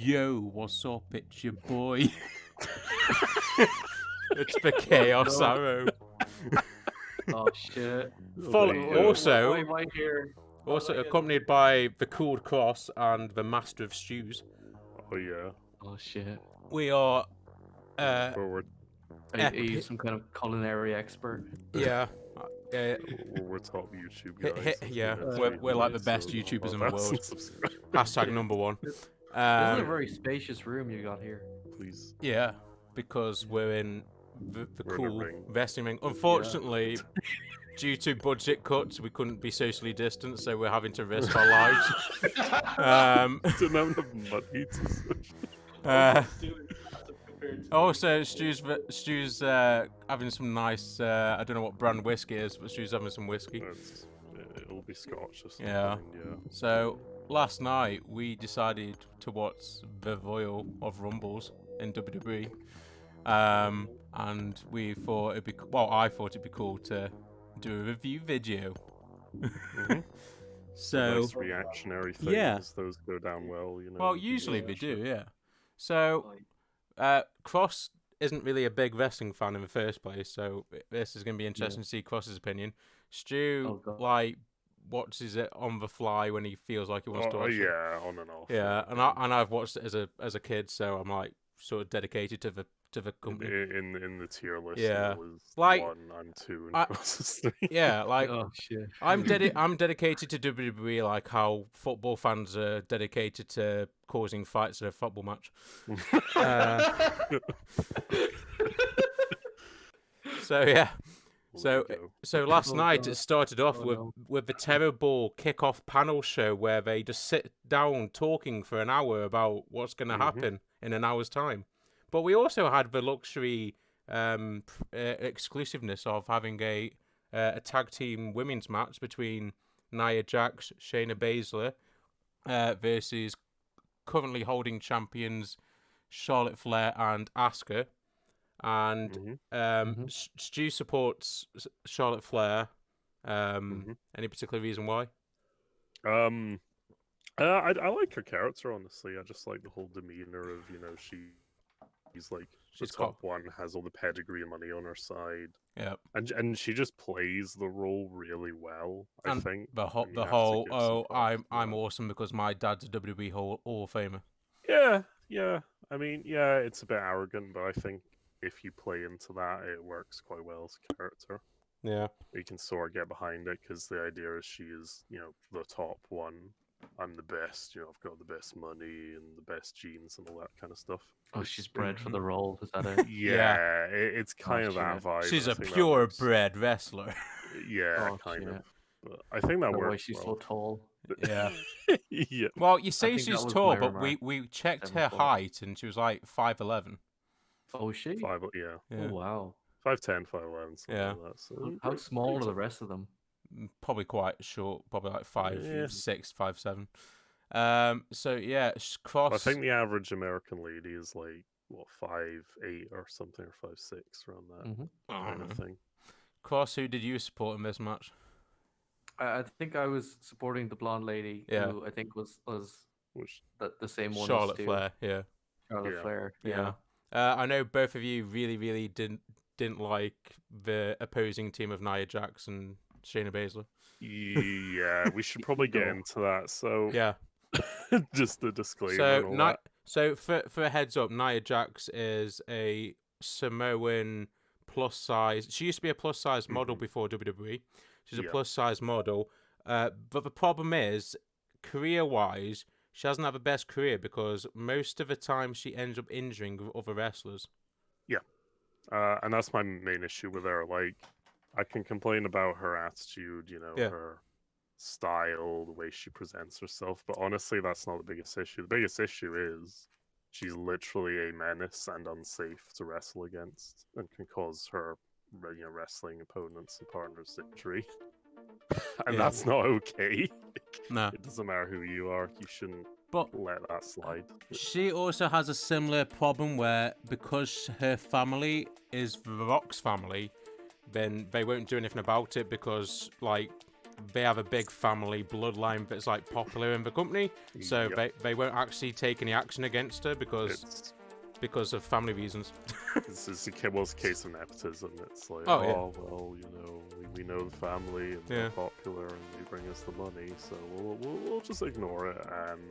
Yo, what's up? It's your boy. It's the Chaos Arrow. Oh shit. Also, Why am I here? also accompanied by the Cooled Cross and the Master of Stews. Oh yeah. Oh shit. We are, We're Are you some kind of culinary expert? yeah. we're top YouTube guys. Yeah, That's we're like the great, best so YouTubers in the that's world. subscribe, Hashtag number one. This is a very spacious room you got here. please. Yeah, because we're in the We're in a cool ring. vesting ring. Unfortunately, due to budget cuts, we couldn't be socially distanced, so we're having to risk our lives. Didn't have enough money Uh, also, Stu's having some nice, I don't know what brand whiskey is, but Stu's having some whiskey. It'll be Scotch or something. Yeah. Yeah. So, last night, we decided to watch the Royal of Rumbles in WWE. And we thought it'd be, I thought it'd be cool to do a review video. Mhm. So, Nice reactionary things. yeah. Those go down well, you know. well, with the usually they viewership. do, yeah. So, Cross isn't really a big wrestling fan in the first place, so this is going to be interesting to see Cross's opinion. Stu, God. like, watches it on the fly when he feels like he wants to Oh watch it. yeah, on and off. Yeah, and I've watched it as a kid, so I'm like sort of dedicated to the company. In the tier list. Yeah. It was Like, 1 and 2 and I- Cross's 3. Yeah, like Oh shit. I'm dedicated to WWE, like how football fans are dedicated to causing fights in a football match. So yeah. There we go. So last Oh, night God. it started off Oh, with no. with the terrible kickoff panel show where they just sit down talking for an hour about what's going to happen in an hour's time. But we also had the luxury exclusiveness of having a tag team women's match between Nia Jax, Shayna Baszler versus currently holding champions Charlotte Flair and Asuka. And Mhm. Stu supports Charlotte Flair. Any particular reason why? I like her character, honestly. I just like the whole demeanor of, she's like the She's got- top one, has all the pedigree and money on her side, Yeah. and she just plays the role really well. I And think the and you whole have to give some props to I'm that. awesome because my dad's a WWE Hall of Famer. Yeah. I mean, yeah, it's a bit arrogant, but I think if you play into that, it works quite well as a character. Yeah. You can sort of get behind it because the idea is she is, the top one. I'm the best. I've got the best money and the best genes and all that kind of stuff. Oh, she's bred for the role. Is that it? Yeah, it's kind of that shit. vibe. She's and a I think that works. purebred wrestler. Yeah, Oh, kind shit. of. But I think that Why works she's so well. tall? Yeah. Yeah. Well, you say think she's that was tall, my but remark. we checked her 7'4". height and she was like 5'11". Oh, is she? Yeah. Yeah. Oh wow. 5'10", 5'11", something Yeah. like that. So How pretty small are the tall. rest of them? Probably quite short, probably like 5'6", 5'7". So yeah, Cross. I think the average American lady is like 5'8" or something, or 5'6", around that kind of thing. Cross, who did you support in this match? I think I was supporting the blonde lady, Yeah. who I think was Which the same one. Charlotte as Stu. Flair. Yeah. Charlotte Yeah. Flair. Yeah. Yeah. I know both of you really didn't like the opposing team of Nia Jax and Shayna Baszler. yeah, we should probably get No. into that. So Yeah. just the disclaimer. So and all that. so for a heads up, Nia Jax is a Samoan plus size. She used to be a plus size model before WWE. She's a Yeah. plus size model. But the problem is, career wise, she doesn't have the best career because most of the time she ends up injuring other wrestlers. And that's my main issue with her. Like, I can complain about her attitude, Yeah. her style, the way she presents herself, but honestly, that's not the biggest issue. The biggest issue is she's literally a menace and unsafe to wrestle against, and can cause her, wrestling opponents and partners injury. And Yeah. that's not okay. No. It doesn't matter who you are. You shouldn't But let that slide. she also has a similar problem where because her family is The Rock's family, then they won't do anything about it because, like, they have a big family bloodline that's like popular in the company, so Yep. they won't actually take any action against her It's because of family reasons. it's a case of nepotism. It's like, Oh, yeah. well, we know the family and Yeah. they're popular and they bring us the money, so we'll just ignore it. And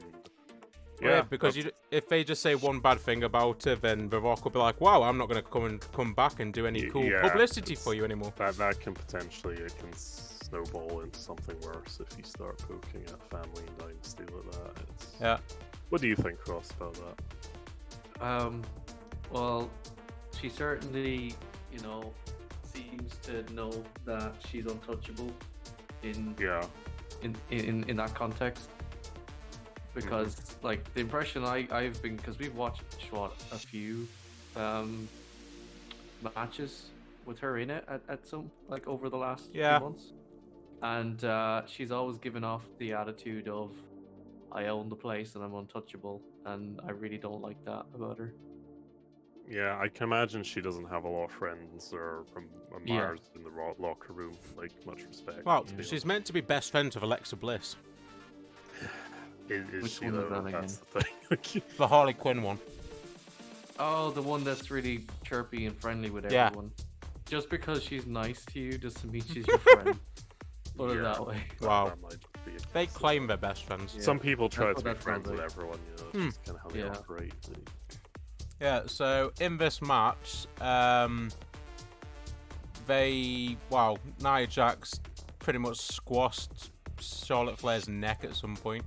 Yeah, because that's- if they just say one bad thing about her, then The Rock will be like, "Wow, I'm not going to come back and do any cool yeah, publicity it's- for you anymore." that can potentially snowball into something worse if you start poking at family and dynasty like that. Yeah. What do you think, Ross, about that? Well, she certainly, seems to know that she's untouchable in Yeah. in that context. Because like the impression I've been, because we've watched a few matches with her in it at some, like, over the last few Yeah. months, and she's always given off the attitude of, I own the place and I'm untouchable, and I really don't like that about her. Yeah, I can imagine she doesn't have a lot of friends or admirers in the locker room. Like, much respect. Well, to be she's meant to be best friends with Alexa Bliss, honest. Is Which she one is though? that That's the thing. the Harley Quinn one. Oh, the one that's really chirpy and friendly with Yeah. everyone. Just because she's nice to you doesn't mean she's your friend. Put it Yeah. that way. Wow. That might be a They case of- claim they're best friends. Yeah. Some people try That's to be what that friends sounds with like. everyone, that's just kind of how they Yeah. operate. Yeah, so in this match, Nia Jax pretty much squashed Charlotte Flair's neck at some point,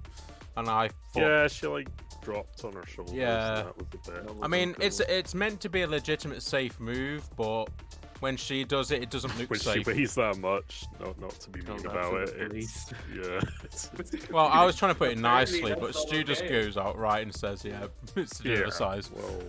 and I thought, Yeah, she like dropped on her shoulders. Yeah. And that was a bit. I mean, it's meant to be a legitimate safe move, but when she does it, it doesn't look When she safe. weighs that much, not to be Tell mean that about to it. the It's, police. yeah. It's, Well, I was trying to put it Apparently nicely, that's but not Stu just okay. goes outright and says, "Yeah, it's to do with yeah. the size." Well,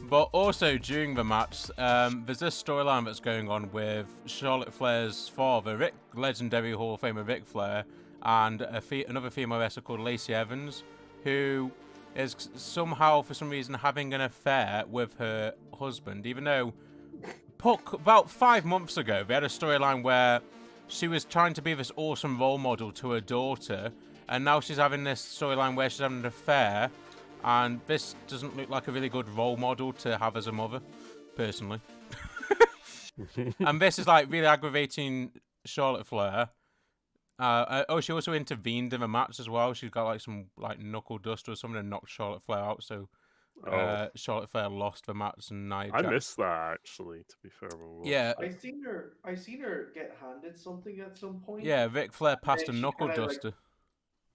But also during the match, there's this storyline that's going on with Charlotte Flair's father, legendary Hall of Famer Ric Flair, and another female wrestler called Lacey Evans, who is somehow, for some reason, having an affair with her husband, even though about 5 months ago, they had a storyline where she was trying to be this awesome role model to her daughter, and now she's having this storyline where she's having an affair, and this doesn't look like a really good role model to have as a mother, personally. And this is like really aggravating Charlotte Flair. She also intervened in the match as well. She's got like some like knuckle duster or something and knocked Charlotte Flair out, so Charlotte Flair lost the match and Nia I Jax. missed that actually. To be fair, when we watched Yeah, I seen her get handed something at some point. yeah, Ric Flair passed a then she knuckle kinda, like, duster.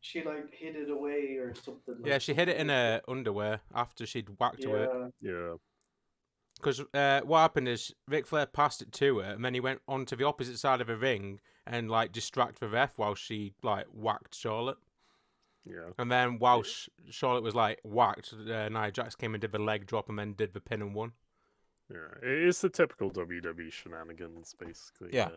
She like hid it away or something. Yeah, she hid it in her underwear after she'd whacked her. Yeah. Yeah. Because what happened is Ric Flair passed it to her, and then he went onto the opposite side of the ring and like distract the ref while she like whacked Charlotte. Yeah. And then while Charlotte was like whacked, Nia Jax came and did the leg drop and then did the pin and won. Yeah. It's the typical WWE shenanigans, basically. Yeah.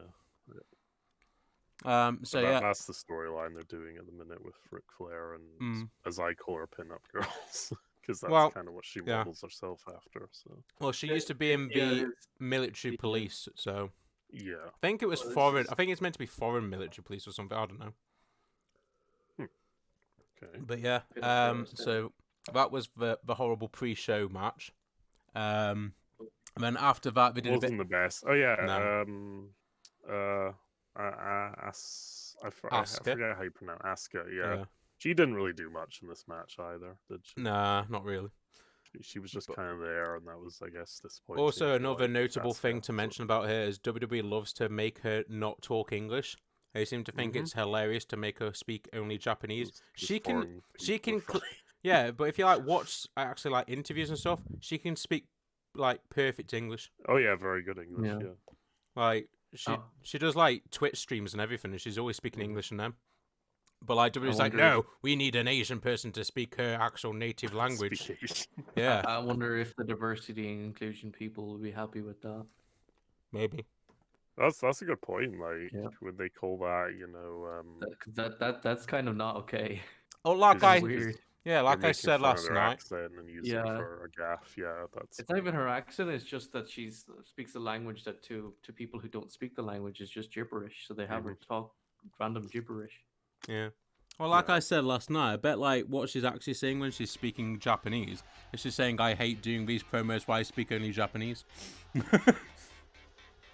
So But yeah, that's the storyline they're doing at the minute with Ric Flair and, as I call her, pin-up girls, because that's Well, kind of what she yeah. models herself after. So well, she used to be in Yeah, the it's- military police, so yeah. I think it was Well, this foreign. is- I think it's meant to be foreign military police or something. I don't know. Okay. But yeah, Bit of terrorist, so that was the horrible pre-show match. And then after that, they did a bit. Wasn't the best. Oh yeah. No. I Asuka. forget how you pronounce Asuka. Yeah. Yeah. She didn't really do much in this match either, did she? Nah, not really. She was just But- kind of there, and that was, I guess, disappointing. Also, for, another like, notable thing Asuka, to so- mention about her is WWE loves to make her not talk English. They seem to think Mhm. it's hilarious to make her speak only Japanese. Just She can, foreign she people can, for- yeah. But if you like watch actually like interviews and stuff, she can speak like perfect English. Oh yeah, very good English. Yeah. Yeah. Like she Oh. she does like Twitch streams and everything, and she's always speaking Mhm. English in them. But like WWE's like, wonder no, we need an Asian person to speak her actual native language. Speak Asian. Yeah, I wonder if the diversity and inclusion people will be happy with that. maybe. That's a good point. Like, Yeah. would they call that, That's kind of not okay. Oh, like It's I, weird. yeah, they're like I making said fun of last their night. accent and using it Yeah. for a gaff. Yeah, that's It's not even her accent. It's just that she's speaks a language that to people who don't speak the language is just gibberish. So they have her talk random gibberish. Yeah. Well, like Yeah. I said last night, I bet like what she's actually saying when she's speaking Japanese is she's saying, "I hate doing these promos where I speak only Japanese."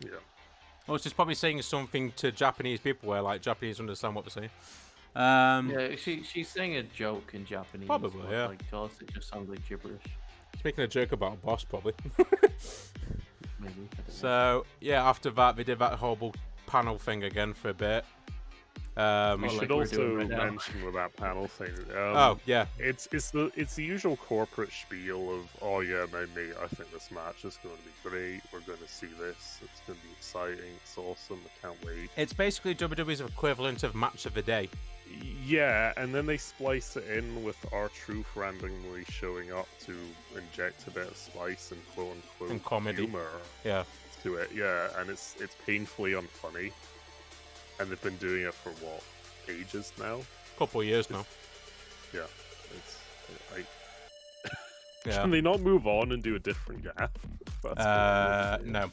Yeah. Or she's probably saying something to Japanese people where like Japanese understand what they're saying. Yeah, she's saying a joke in Japanese. Probably, but, yeah. Like to us, it just sounds like gibberish. She's making a joke about a boss, probably. Maybe. I don't know. So yeah, after that they did that horrible panel thing again for a bit. We like should we're also doing right now. mention with that panel thing. Oh yeah, It's the usual corporate spiel of, oh yeah, no mate, I think this match is going to be great. We're going to see this. It's going to be exciting. It's awesome. I can't wait. it's basically WWE's equivalent of match of the day. Yeah, and then they splice it in with R-Truth randomly showing up to inject a bit of spice and quote unquote And comedy. humor Yeah, to it. Yeah, and it's painfully unfunny. And they've been doing it for what, ages now? couple of years now. Yeah, it's Yeah. Can they not move on and do a different gap? No.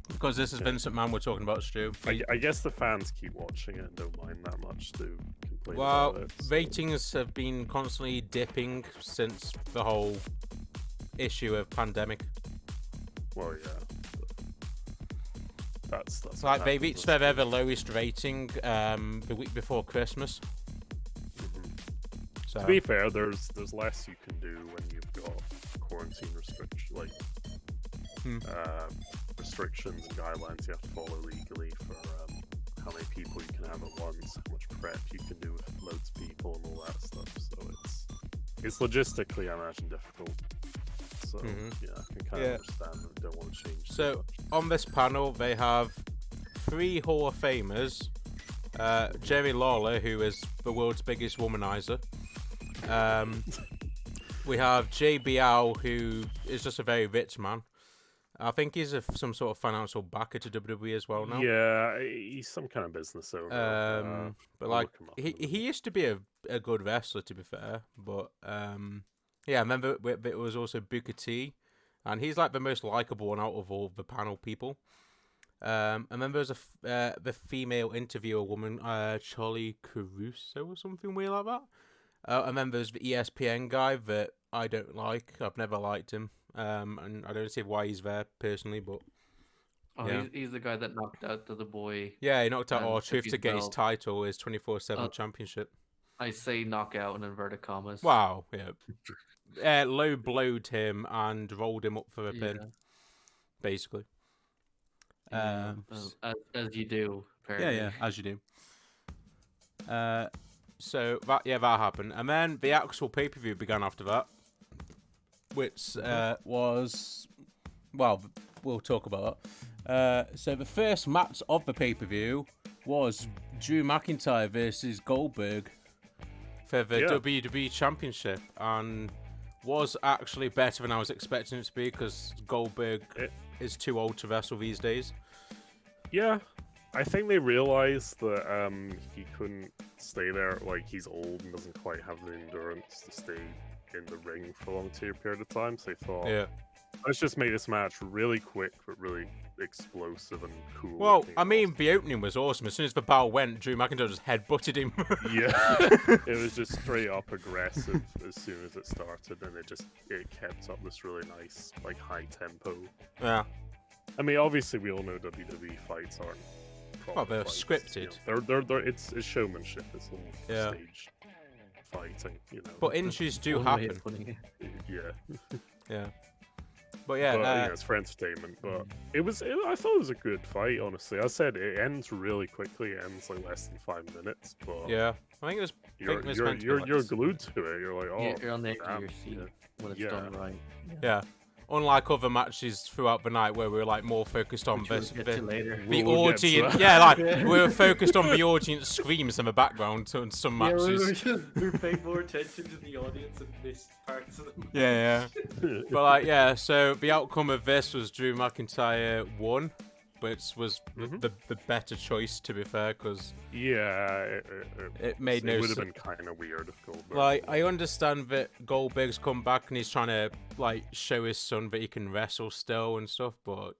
Because this is Vincent Mann we're talking about, Stu. I guess the fans keep watching it and don't mind that much to complain Well, about it. so- ratings have been constantly dipping since the whole issue of pandemic. Well, yeah. That's It's what like they happens, reached I their ever suppose. lowest rating the week before Christmas. Mhm. So To be fair, there's less you can do when you've got quarantine restrictions and guidelines you have to follow legally for how many people you can have at once, how much prep you can do with loads of people and all that stuff. So it's logistically, I imagine, difficult. So Mhm. yeah, I can kind Yeah. of understand that they don't want to change. too So much. on this panel, they have 3 Hall of Famers. Jerry Lawler, who is the world's biggest womanizer. We have JBL, who is just a very rich man. I think he's some sort of financial backer to WWE as well now. Yeah, he's some kind of business owner. But I'll like look him up he in a he used to be a good wrestler, to be fair. But yeah, I remember it was also Booker T, and he's like the most likable one out of all the panel people. And then there was the female interviewer woman, Charlie Caruso or something weird like that. And then there's the ESPN guy that I don't like. I've never liked him. And I don't see why he's there personally, but Oh, yeah. he's the guy that knocked out the boy. yeah, he knocked out And R-Truth took to his get his belt. title, his 24/7 Uh, championship. I say knockout in inverted commas. Wow, yeah. Low blowed him and rolled him up for a pin, Yeah. basically. Yeah, as you do. Apparently. As you do. So that happened, and then the actual pay-per-view began after that, which was, well, we'll talk about that. So the first match of the pay-per-view was Drew McIntyre versus Goldberg for the Yeah. WWE Championship, and was actually better than I was expecting it to be because Goldberg is too old to wrestle these days. Yeah, I think they realized that he couldn't stay there. Like, he's old and doesn't quite have the endurance to stay in the ring for a long period of time. So they thought, Yeah. let's just make this match really quick but really explosive and cool. Well, looking. I mean, the opening was awesome. As soon as the bell went, Drew McIntyre just headbutted him. yeah, it was just straight up aggressive as soon as it started, and it kept up this really nice, like, high tempo. Yeah. I mean, obviously, we all know WWE fights aren't. Well, they're proper fights, scripted. You know. They're it's showmanship. It's all Yeah. staged fighting. You know. But injuries do One way happen. of putting it. yeah. Yeah. But yeah, But, you know, it's for entertainment. But I thought it was a good fight. Honestly, I said it ends really quickly. It ends like less than 5 minutes. But yeah. I think it was. you're it was you're meant to be you're, like you're this. glued to it. You're like, oh, You're on the edge of damn, your seat yeah. when it's Yeah. done right. Yeah. Unlike other matches throughout the night where we were like more focused on Which we'll this, get to later. the We'll get to audience. that. Yeah, like we were focused on the audience screams in the background on some Yeah, matches. we were paying more attention to the audience and missed parts of them. Yeah. But like, yeah. So the outcome of this was Drew McIntyre won, which was Mhm. the better choice, to be fair, because yeah, it made no would have sense. been kind of weird if Goldberg. Like, I understand that Goldberg's come back and he's trying to like show his son that he can wrestle still and stuff, but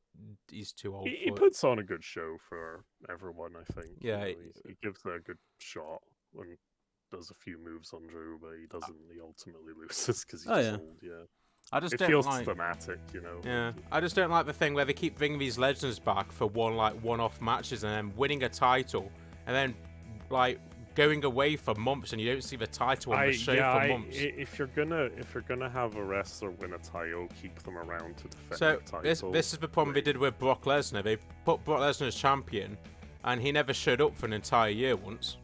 he's too old He for it. puts on a good show for everyone, I think. you Yeah, know, he gives it a good shot and does a few moves on Drew, but he doesn't. He ultimately loses because he's Oh, just yeah. old. Yeah, I just it don't feels like. thematic, you know. Yeah, I just don't like the thing where they keep bringing these legends back for one-off matches and then winning a title, and then like going away for months and you don't see the title on the show for months. If you're gonna have a wrestler win a title, keep them around to defend So the title. this is the problem they did with Brock Lesnar. They put Brock Lesnar as champion, and he never showed up for an entire year once.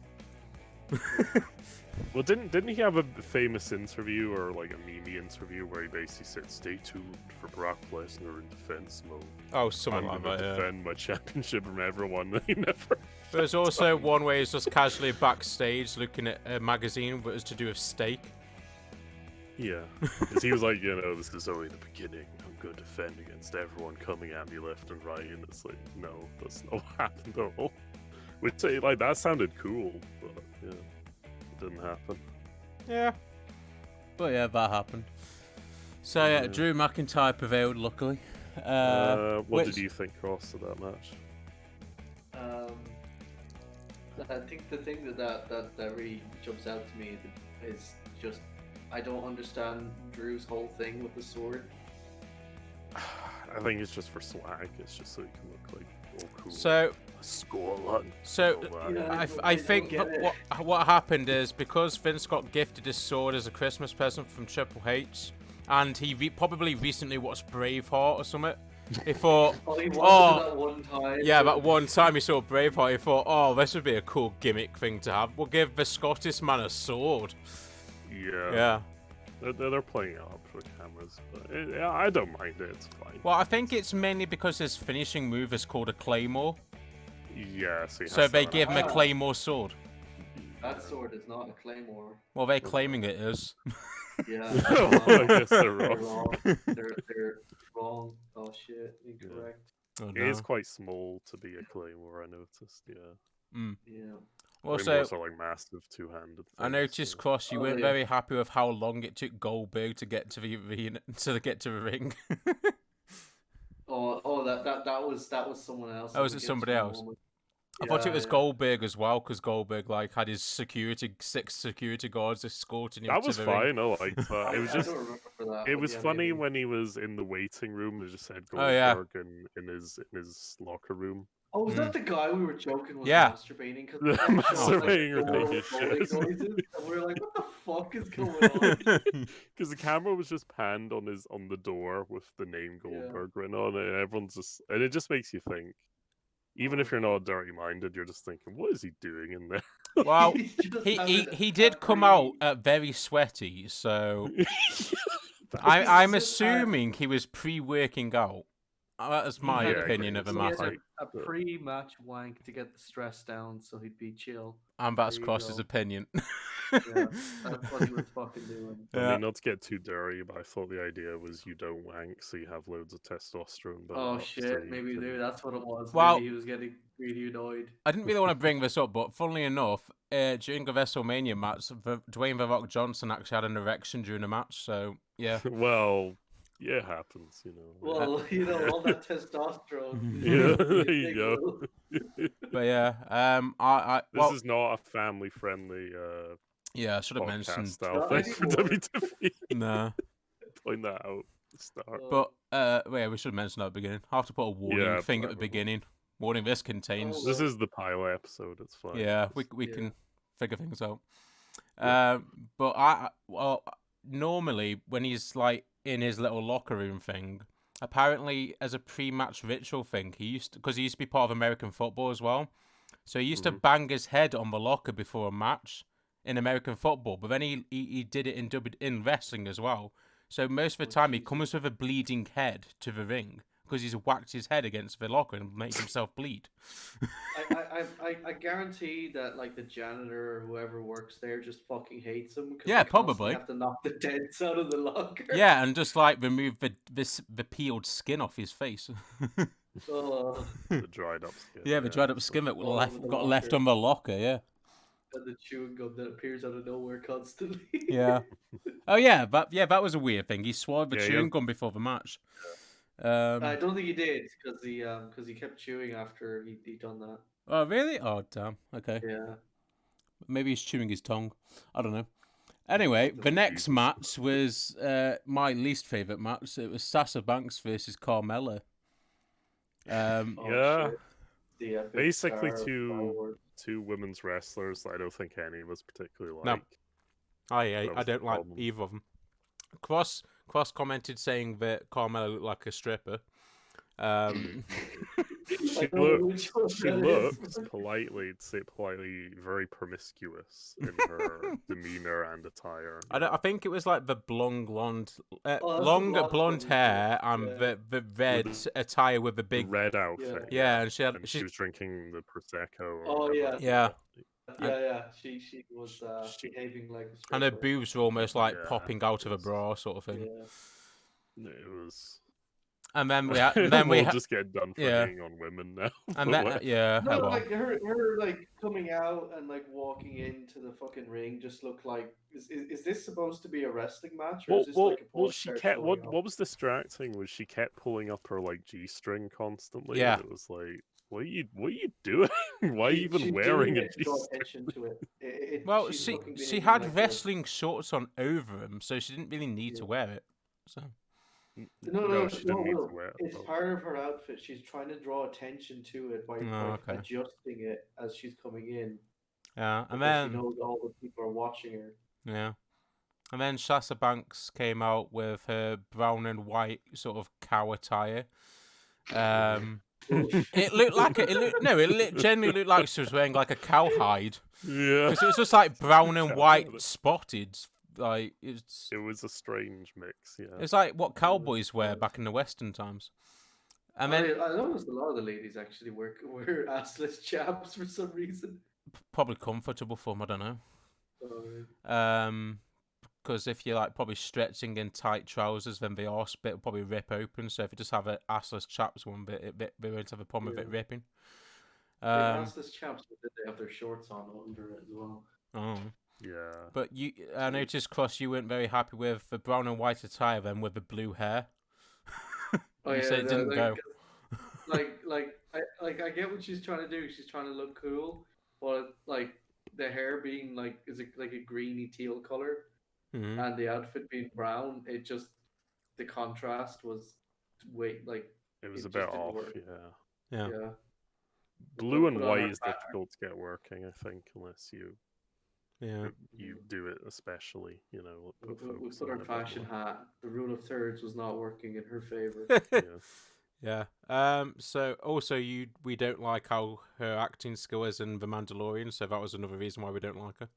Well, didn't he have a famous interview or like a meme interview where he basically said, "Stay tuned for Brock Lesnar in defense mode. Oh, something I'm like gonna that. Yeah. defend my championship from everyone." He never. There's also one where he's just casually backstage looking at a magazine that was to do with steak. Yeah, 'cause he was like, this is only the beginning. I'm going to defend against everyone coming at me left and right, and it's like, no, that's not what happened at all. Which, like, that sounded cool, but yeah, it didn't happen. Yeah. But yeah, that happened. So yeah, Yeah. Drew McIntyre prevailed, luckily. What which- did you think, Ross, of that match? I think the thing that really jumps out to me is just I don't understand Drew's whole thing with the sword. I think it's just for swag. It's just so he can look like all cool. So Score So Yeah. I think get that what happened is because Vince got gifted his sword as a Christmas present from Triple H, and he probably recently watched Braveheart or something. He thought, Oh, he wanted oh, that one time. yeah, that one time he saw Braveheart, he thought, oh, this would be a cool gimmick thing to have. We'll give the Scottish man a sword. Yeah. Yeah. They're playing it up for cameras, but I don't mind it. It's fine. Well, I think it's mainly because his finishing move is called a Claymore, Yeah, so, he so has they to give him a Ah. Claymore sword. That sword is not a claymore. Well, they're claiming it is. Yeah. Well, I guess they're They're wrong. wrong. They're wrong. Oh shit, incorrect. Oh, It no. is quite small to be a claymore. I noticed. Yeah. Yeah. Also, Claymores are like massive two-handed. I things, noticed, so- Cross, you Oh, weren't yeah. very happy with how long it took Goldberg to get to the arena, to get to the ring. Oh, that was someone else. Oh, was it Against somebody the else? moment. I thought it Yeah, was yeah. Goldberg as well, because Goldberg like had his six security guards escorting him That to was the ring. fine. I liked that. It was I just. don't remember that. It but was yeah, funny maybe. when he was in the waiting room. They just said Oh, yeah. Goldberg in his locker room. Oh, was that the guy we were joking was Yeah. masturbating? Because Masturbating or taking shit. noises, and we were like, "What the fuck is going on?" Because the camera was just panned on the door with the name Goldberg written on it, and everyone's just, and it just makes you think. Even if you're not dirty-minded, you're just thinking, what is he doing in there? Well, He's just having he a did come out free- very sweaty, so That I'm was- just assuming he was pre-working out. That's my had opinion of the he He had matter. had a pre-match wank to get the stress down, so he'd be chill. And that's There you Cross's go. opinion. Yeah, that's what he was fucking doing. I Yeah. mean, not to get too dirty, but I thought the idea was you don't wank, so you have loads of testosterone. built Oh up, so shit, you maybe can- that's what it was. Well- Maybe he was getting really annoyed. I didn't really want to bring this up, but funnily enough, during the WrestleMania match, Dwayne The Rock Johnson actually had an erection during the match. So yeah, Well, yeah, it happens, you know. Well, all that testosterone. Yeah, is a there big you go. deal. but yeah, I This well, is not a family-friendly yeah, I should have podcast mentioned. style Not thing for anymore. WWE. Nah, Point that out. at the Start. Oh, but yeah, we should have mentioned that at the beginning. I have to put a warning Yeah, thing at the probably. beginning. Warning: this contains. Oh, This is the pilot episode. It's fine. Yeah, we Yeah. can figure things out. Yeah. But normally when he's like in his little locker room thing, apparently as a pre-match ritual thing, he used to be part of American football as well. So he used to Mhm. bang his head on the locker before a match in American football, but then he did it in wrestling as well. So most of the Oh, time he Jesus. comes with a bleeding head to the ring because he's whacked his head against the locker and made himself bleed. I guarantee that like the janitor or whoever works there just fucking hates him. 'Cause Yeah, they constantly probably. have to knock the dents out of the locker. Yeah, and just like remove the peeled skin off his face. Oh, The dried up skin. Yeah, the dried up skin that All left over the got left locker. on the locker. Yeah. and the chewing gum that appears out of nowhere constantly. Yeah. Oh yeah, that was a weird thing. He swallowed the Yeah, he chewing had- gum before the match. I don't think he did because he kept chewing after he done that. Oh, really? Oh, damn. Okay. Yeah. Maybe he's chewing his tongue. I don't know. Anyway, the next match was my least favourite match. It was Sasha Banks versus Carmella. Oh, Yeah. shit. The epic Basically, star two women's wrestlers that I don't think any of us particularly No. like. I That was the don't like problem. either of them. Cross commented saying that Carmella looked like a stripper. She I don't know which one she that looks is. politely, to say politely, very promiscuous in her demeanor and attire. I think it was like the long blonde that's the long blonde blonde one, hair and yeah. the red attire with the The big red outfit. yeah, and she And she she was drinking the prosecco. Or Oh, whatever. yeah. Yeah. She was behaving like a and her stripper. boobs were almost like Yeah, popping out of a it's- bra sort of thing. Yeah. It was. And then we had then we we'll had just get done for yeah. hating on women now. and but then what- yeah, No, oh well. like her like coming out and like walking into the fucking ring just looked like is this supposed to be a wrestling match or is this like a porn she star kept showing off? what was distracting was she kept pulling up her like G-string constantly. Yeah. And it was like, what are you doing? Why are you even She's wearing doing a it to draw G-string? attention to it. Well, she's she looking she behaving had like a- wrestling shorts on over them, so she didn't really need to Yeah. wear it. So No, she didn't need no. to wear it. It's though. part of her outfit. She's trying to draw attention to it by okay. adjusting it as she's coming in. yeah, and because she then knows all the people are watching her. yeah, and then Sasha Banks came out with her brown and white sort of cow attire. It looked like it genuinely looked like she was wearing like a cowhide Yeah. because it was just like brown and Cow white feather. spotted. Like It was a strange mix, yeah. it's like what cowboys wear back in the Western times. And then I noticed a lot of the ladies actually wear assless chaps for some reason. probably comfortable for them. I don't know. Oh, Because if you're like probably stretching in tight trousers, then the arse bit will probably rip open. So if you just have an assless chaps one bit, they won't have a problem with it Yeah. ripping. assless chaps, but then they have their shorts on under it as well. Oh. Yeah. But I noticed, Cross, you weren't very happy with the brown and white attire then with the blue hair. Oh You yeah, said it didn't go. I get what she's trying to do. She's trying to look cool, but like the hair being like like a greeny teal color, Mhm. and the outfit being brown. It just the contrast was way like It was it a bit just didn't off, work. yeah. Yeah. yeah. Blue and Put on white her is back- difficult to get working, I think, unless Yeah. you do it especially, you know. We focus put on our it a bit fashion more. hat. The rule of thirds was not working in her favor. Yeah. Yeah. So also we don't like how her acting skill is in The Mandalorian, so that was another reason why we don't like her.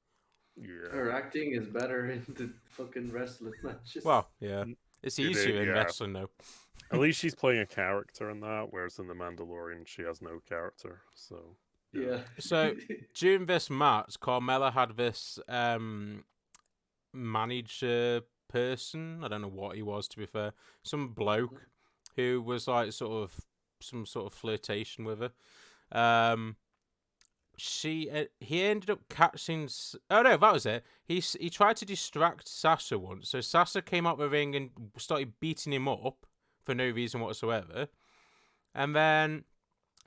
Yeah. Her acting is better in the fucking wrestling matches. Well, yeah. It's It is, easier in yeah. wrestling though. At least she's playing a character in that, whereas in The Mandalorian she has no character. So yeah. So, during this match, Carmella had this manager person. I don't know what he was, to be fair. Some bloke who was like some sort of flirtation with her. He ended up catching. Oh no, that was it. He tried to distract Sasha once. So Sasha came up the ring and started beating him up for no reason whatsoever. And then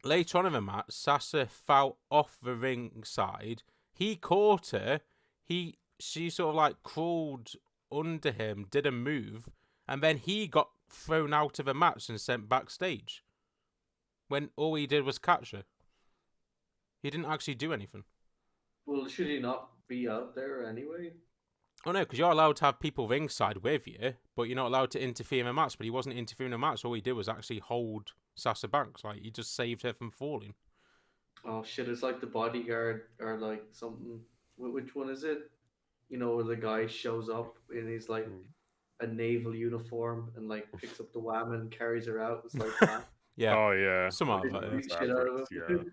later on in the match, Sasha fell off the ring side. He caught her. She sort of like crawled under him, did a move, and then he got thrown out of the match and sent backstage. When all he did was catch her. He didn't actually do anything. Well, should he not be out there anyway? Oh no, because you're allowed to have people ringside with you, but you're not allowed to interfere in a match. But he wasn't interfering in a match. All he did was actually hold Sasha Banks. Like, he just saved her from falling. Oh shit! It's like the bodyguard or like something. Which one is it? You know, where the guy shows up in his like a naval uniform and like picks up the woman and carries her out. It's like that. Yeah. Oh yeah. Something Beat like that, yeah. the shit out of Yeah. him.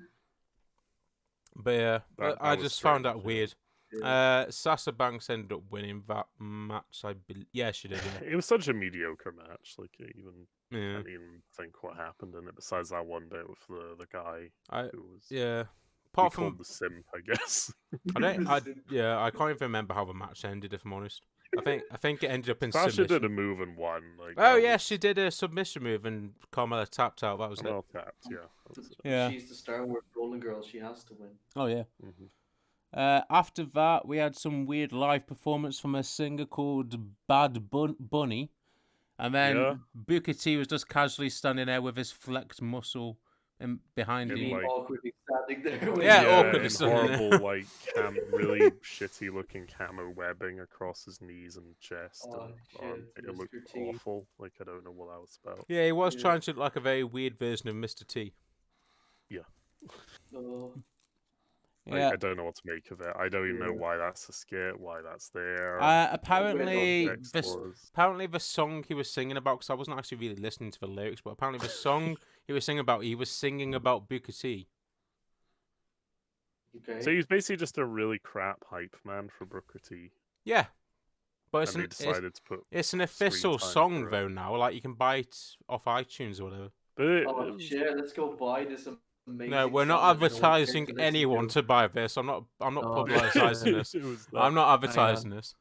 But yeah, That I was just found that strange, weird. Yeah. Sasha Banks ended up winning that match. Yeah, she did. It was such a mediocre match. Like even Yeah. I didn't even think what happened in it. Besides that one bit with the guy who was Yeah. we Apart called from, the simp, I guess. I can't even remember how the match ended. If I'm honest. I think it ended up in Sasha submission. did a move and won. Like, Oh that yeah, was- she did a submission move and Carmella tapped out. That was it. Well tapped, yeah. That was it. Yeah. She's the Star Wars Golden Girl. She has to win. Oh yeah. Mhm. After that, we had some weird live performance from a singer called Bad Bunny, and then Yeah. Booker T was just casually standing there with his flexed muscle behind In, him. like- Awkwardly standing there. with Yeah, his- awkwardly in standing there. horrible, like, really shitty looking camo webbing across his knees and chest. Oh, and shit, it looked Mr. T. awful. Like, I don't know what that was about. Yeah, he was Yeah. trying to look like a very weird version of Mr. T. Oh, Yeah. I don't know what to make of it. I don't even know Yeah. why that's a skit, why that's there. Apparently, Next this, was- Apparently, the song he was singing about, because I wasn't actually really listening to the lyrics, but apparently the song he was singing about Booker T. okay. So he was basically just a really crap hype man for Booker T. Yeah, but And they it's decided to put. an official time song for it. though now. Like you can buy it off iTunes or whatever. But it, Oh it was- shit! Let's go buy this amazing. No, we're not song that no one cares advertising to listen anyone to. to buy this. I'm not Oh, publicizing this. it was I'm that. not advertising this.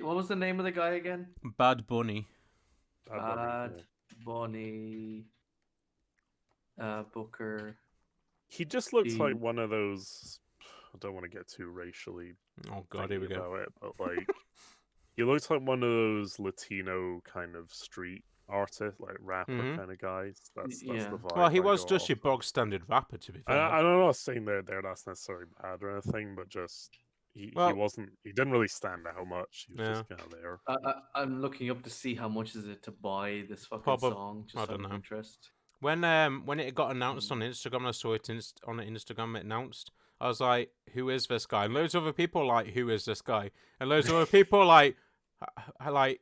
What was the name of the guy again? Bad Bunny. Bad Bunny, Bad yeah. Bunny. Booker. He just looks the- like one of those. I don't want to get too racially Oh god, here we thingy go. about it, but like he looks like one of those Latino kind of street artist, like rapper Mhm. kind of guys. That's Yeah. the vibe. Well, he I was got just off your of. bog standard rapper, to be fair. I'm not saying that's necessarily bad or anything, but just he Well- he didn't really stand out much. He was Yeah. just kind of there. I'm looking up to see how much is it to buy this fucking I song, just out don't of know. interest. When it got announced on Instagram, I saw it on Instagram. It announced. I was like, "Who is this guy?" And loads of other people were like, "Who is this guy?" And loads of other people were like,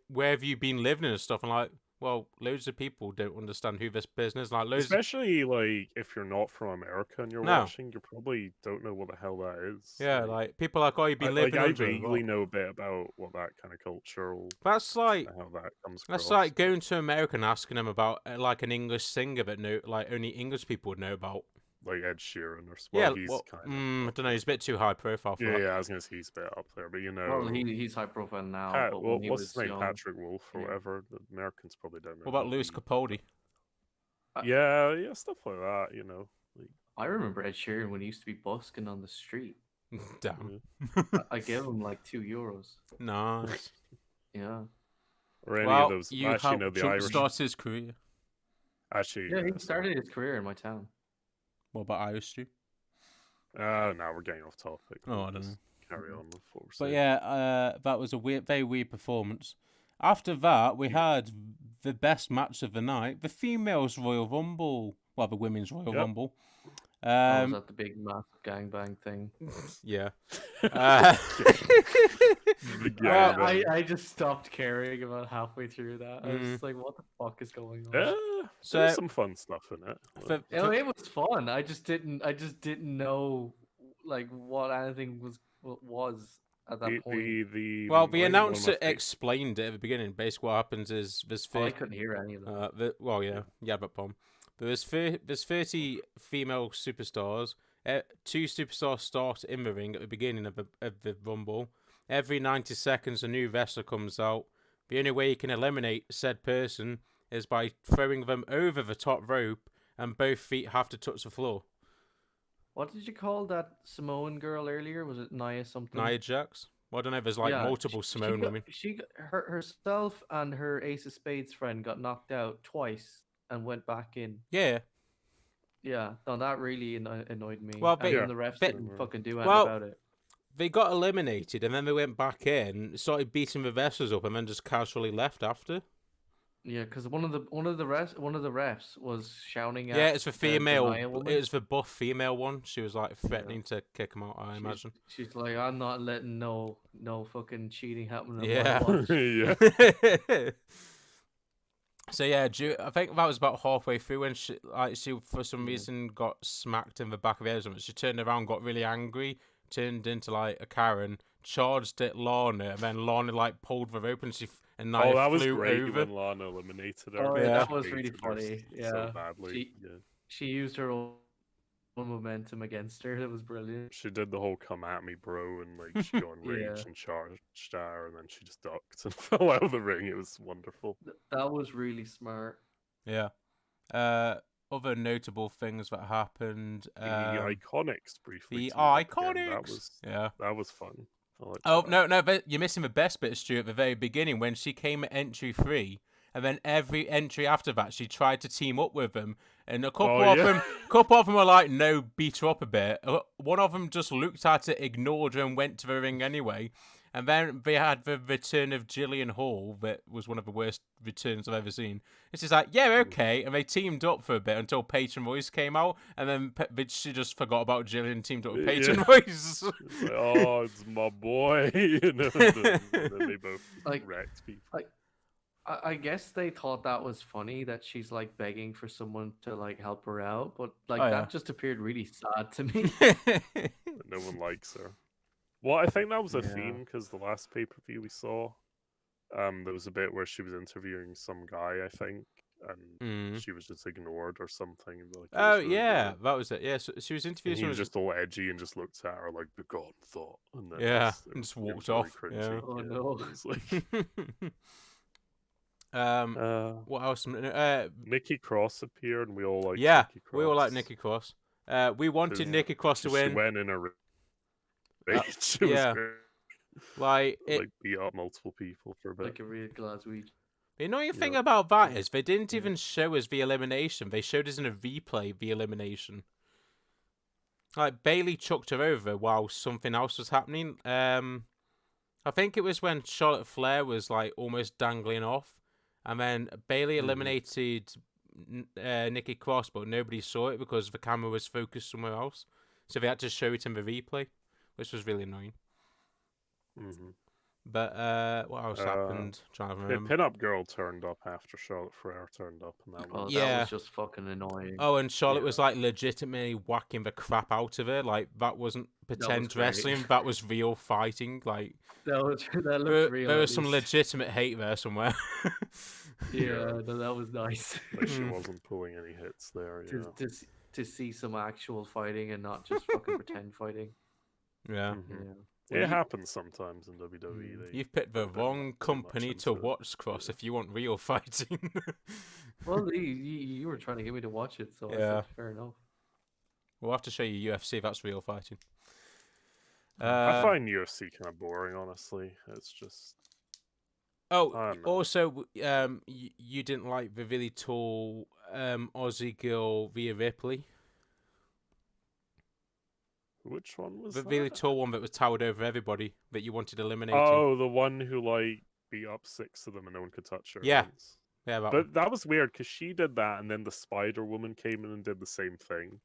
"Where have you been living and stuff?" And like, well, loads of people don't understand who this person is. Like, loads. Especially like if you're not from America and you're No. watching, you probably don't know what the hell that is. Yeah, like people are like, "Oh, you've been living I under a vaguely rock." know a bit about what that kind of cultural That's like how that comes across. That's like going to America and asking them about like an English singer that only English people would know about. like Ed Sheeran or Yeah, he's well, kind I of don't know. He's a bit too high profile for yeah, that. yeah. I was gonna say he's a bit up there, but you know, Well, he's high profile now, Pat, but well, when he what's was his name? young, Patrick Wolf or yeah. whatever. The Americans probably don't know. What about who Lewis he- Capaldi? Yeah, stuff like that. You know, like, I remember Ed Sheeran when he used to be busking on the street. Damn. I gave him like €2. Nice. Yeah. or any Well, of those. You Actually, helped no, the Irish. jumpstart his career. Actually, Yeah, he so- started his career in my town. What about Irish Stew? No, we're getting off topic. Oh, I We'll don't just know. Carry on with what we're But saying. yeah, that was a very weird performance. After that, we had the best match of the night, the females Royal Rumble. Well, the women's Royal Yep. Rumble. I was at the big massive gangbang thing. Yeah. Yeah, I, then- I just stopped caring about halfway through that. I was Mm. just like, what the fuck is going on? Yeah, So- there's some fun stuff in it. For- Oh, it was fun. I just didn't know like what anything was at that point. The well, I the think one of announcer my fa- explained it at the beginning. Basically, what happens is there's Oh, I 30, couldn't hear any of that. well, yeah, but bomb. There's 30 female superstars. 2 superstars start in the ring at the beginning of the Rumble. Every 90 seconds, a new wrestler comes out. The only way you can eliminate said person is by throwing them over the top rope, and both feet have to touch the floor. What did you call that Samoan girl earlier? Was it Nia something? Nia Jax. Well, I don't know. There's like Yeah, multiple Samoan women. Herself and her Ace of Spades friend got knocked out twice and went back in. Yeah. Yeah, no, that really annoyed me. Well, and but- then the refs but- didn't fucking do anything well, about it. They got eliminated, and then they went back in, started beating the wrestlers up, and then just casually left after. Yeah, because one of the refs was shouting at Yeah, it's the female. Nia woman. It was the buff female one. She was like threatening to kick him out. I She's- imagine. She's like, I'm not letting no fucking cheating happen. on my Yeah. watch." yeah. So yeah, I think that was about halfway through when she for some reason got smacked in the back of the head. Or something. She turned around, got really angry, turned into like a Karen, charged at Lana, and then Lana like pulled the rope and and Nia Oh, that was flew great over. when Lana eliminated her. Oh, yeah, that was really Hated her funny, So yeah. badly. She- Yeah. She used her own momentum against her. That was brilliant. She did the whole "come at me, bro," and like she got enraged Yeah. and charged her, and then she just ducked and fell out of the ring. It was wonderful. That was really smart. Yeah. Other notable things that happened. The Iconics briefly. The teamed up again. Iconics. Yeah. That was fun. I liked Oh that. no, but you're missing the best bit, Stu, at the very beginning when she came at entry 3, and then every entry after that she tried to team up with them, and a couple Oh, of yeah. them were like, no, beat her up a bit. One of them just looked at it, ignored her, and went to the ring anyway. And then they had the return of Gillian Hall, that was one of the worst returns I've ever seen. It's just like, yeah, okay, and they teamed up for a bit until Peyton Royce came out, and then she just forgot about Gillian and teamed up with Peyton Yeah. Royce. It's like, oh, it's my boy. And then they both Like- wrecked people. I guess they thought that was funny that she's like begging for someone to like help her out, but like Oh, that yeah. just appeared really sad to me. But no one likes her. Well, I think that was a Yeah. theme because the last pay per view we saw, there was a bit where she was interviewing some guy, I think, and Mm. she was just ignored or something. Like, it Oh was really yeah, weird. that was it. Yeah, so she was And interviewing he someone. was just all edgy and just looked at her like begone thought, and then Yeah, it and just it walked was really off, yeah. cringy, Oh, no. It was like, What else? Nikki Cross appeared, and we all liked Yeah, Nikki Cross. we all like Nikki Cross. We wanted Because Nikki Cross to She win. went in a rage. It was yeah. great. Like it, Like beat up multiple people for a bit. Like a real Glaswegian. the annoying thing Yeah. about that is they didn't even show us the elimination. They showed us in a replay the elimination. Like Bailey chucked her over while something else was happening. I think it was when Charlotte Flair was like almost dangling off, and then Bailey eliminated Nikki Cross, but nobody saw it because the camera was focused somewhere else. So they had to show it in the replay, which was really annoying. Mm-hmm. But what else happened? Trying to The remember. pinup girl turned up after Charlotte Flair turned up, and that Oh, was that Yeah. was just fucking annoying. Oh, and Charlotte was Yeah. like legitimately whacking the crap out of her. Like that wasn't pretend great. wrestling. That was real fighting. Like That there, looked real. there at was some least. legitimate hate there somewhere. Yeah, no, that was nice. like she Mm. wasn't pulling any hits there. Yeah. to see some actual fighting and not just fucking pretend fighting. Yeah. Mhm. Yeah. It you- happens sometimes in WWE. They You've picked the put a bit wrong too much company to into it. watch, Cross, if you want real fighting. Well, you were trying to get me to watch it, so I Yeah. said fair enough. We'll have to show you UFC. That's real fighting. I find UFC kind of boring, honestly. It's just I don't know. Also, you didn't like the really tall Aussie girl Rhea Ripley, which one was the that? really tall one that was towered over everybody that you wanted eliminating. Oh, the one who like beat up 6 of them and no one could touch her. Yeah. once. Yeah, that one. But that was weird because she did that, and then the Spider Woman came in and did the same thing,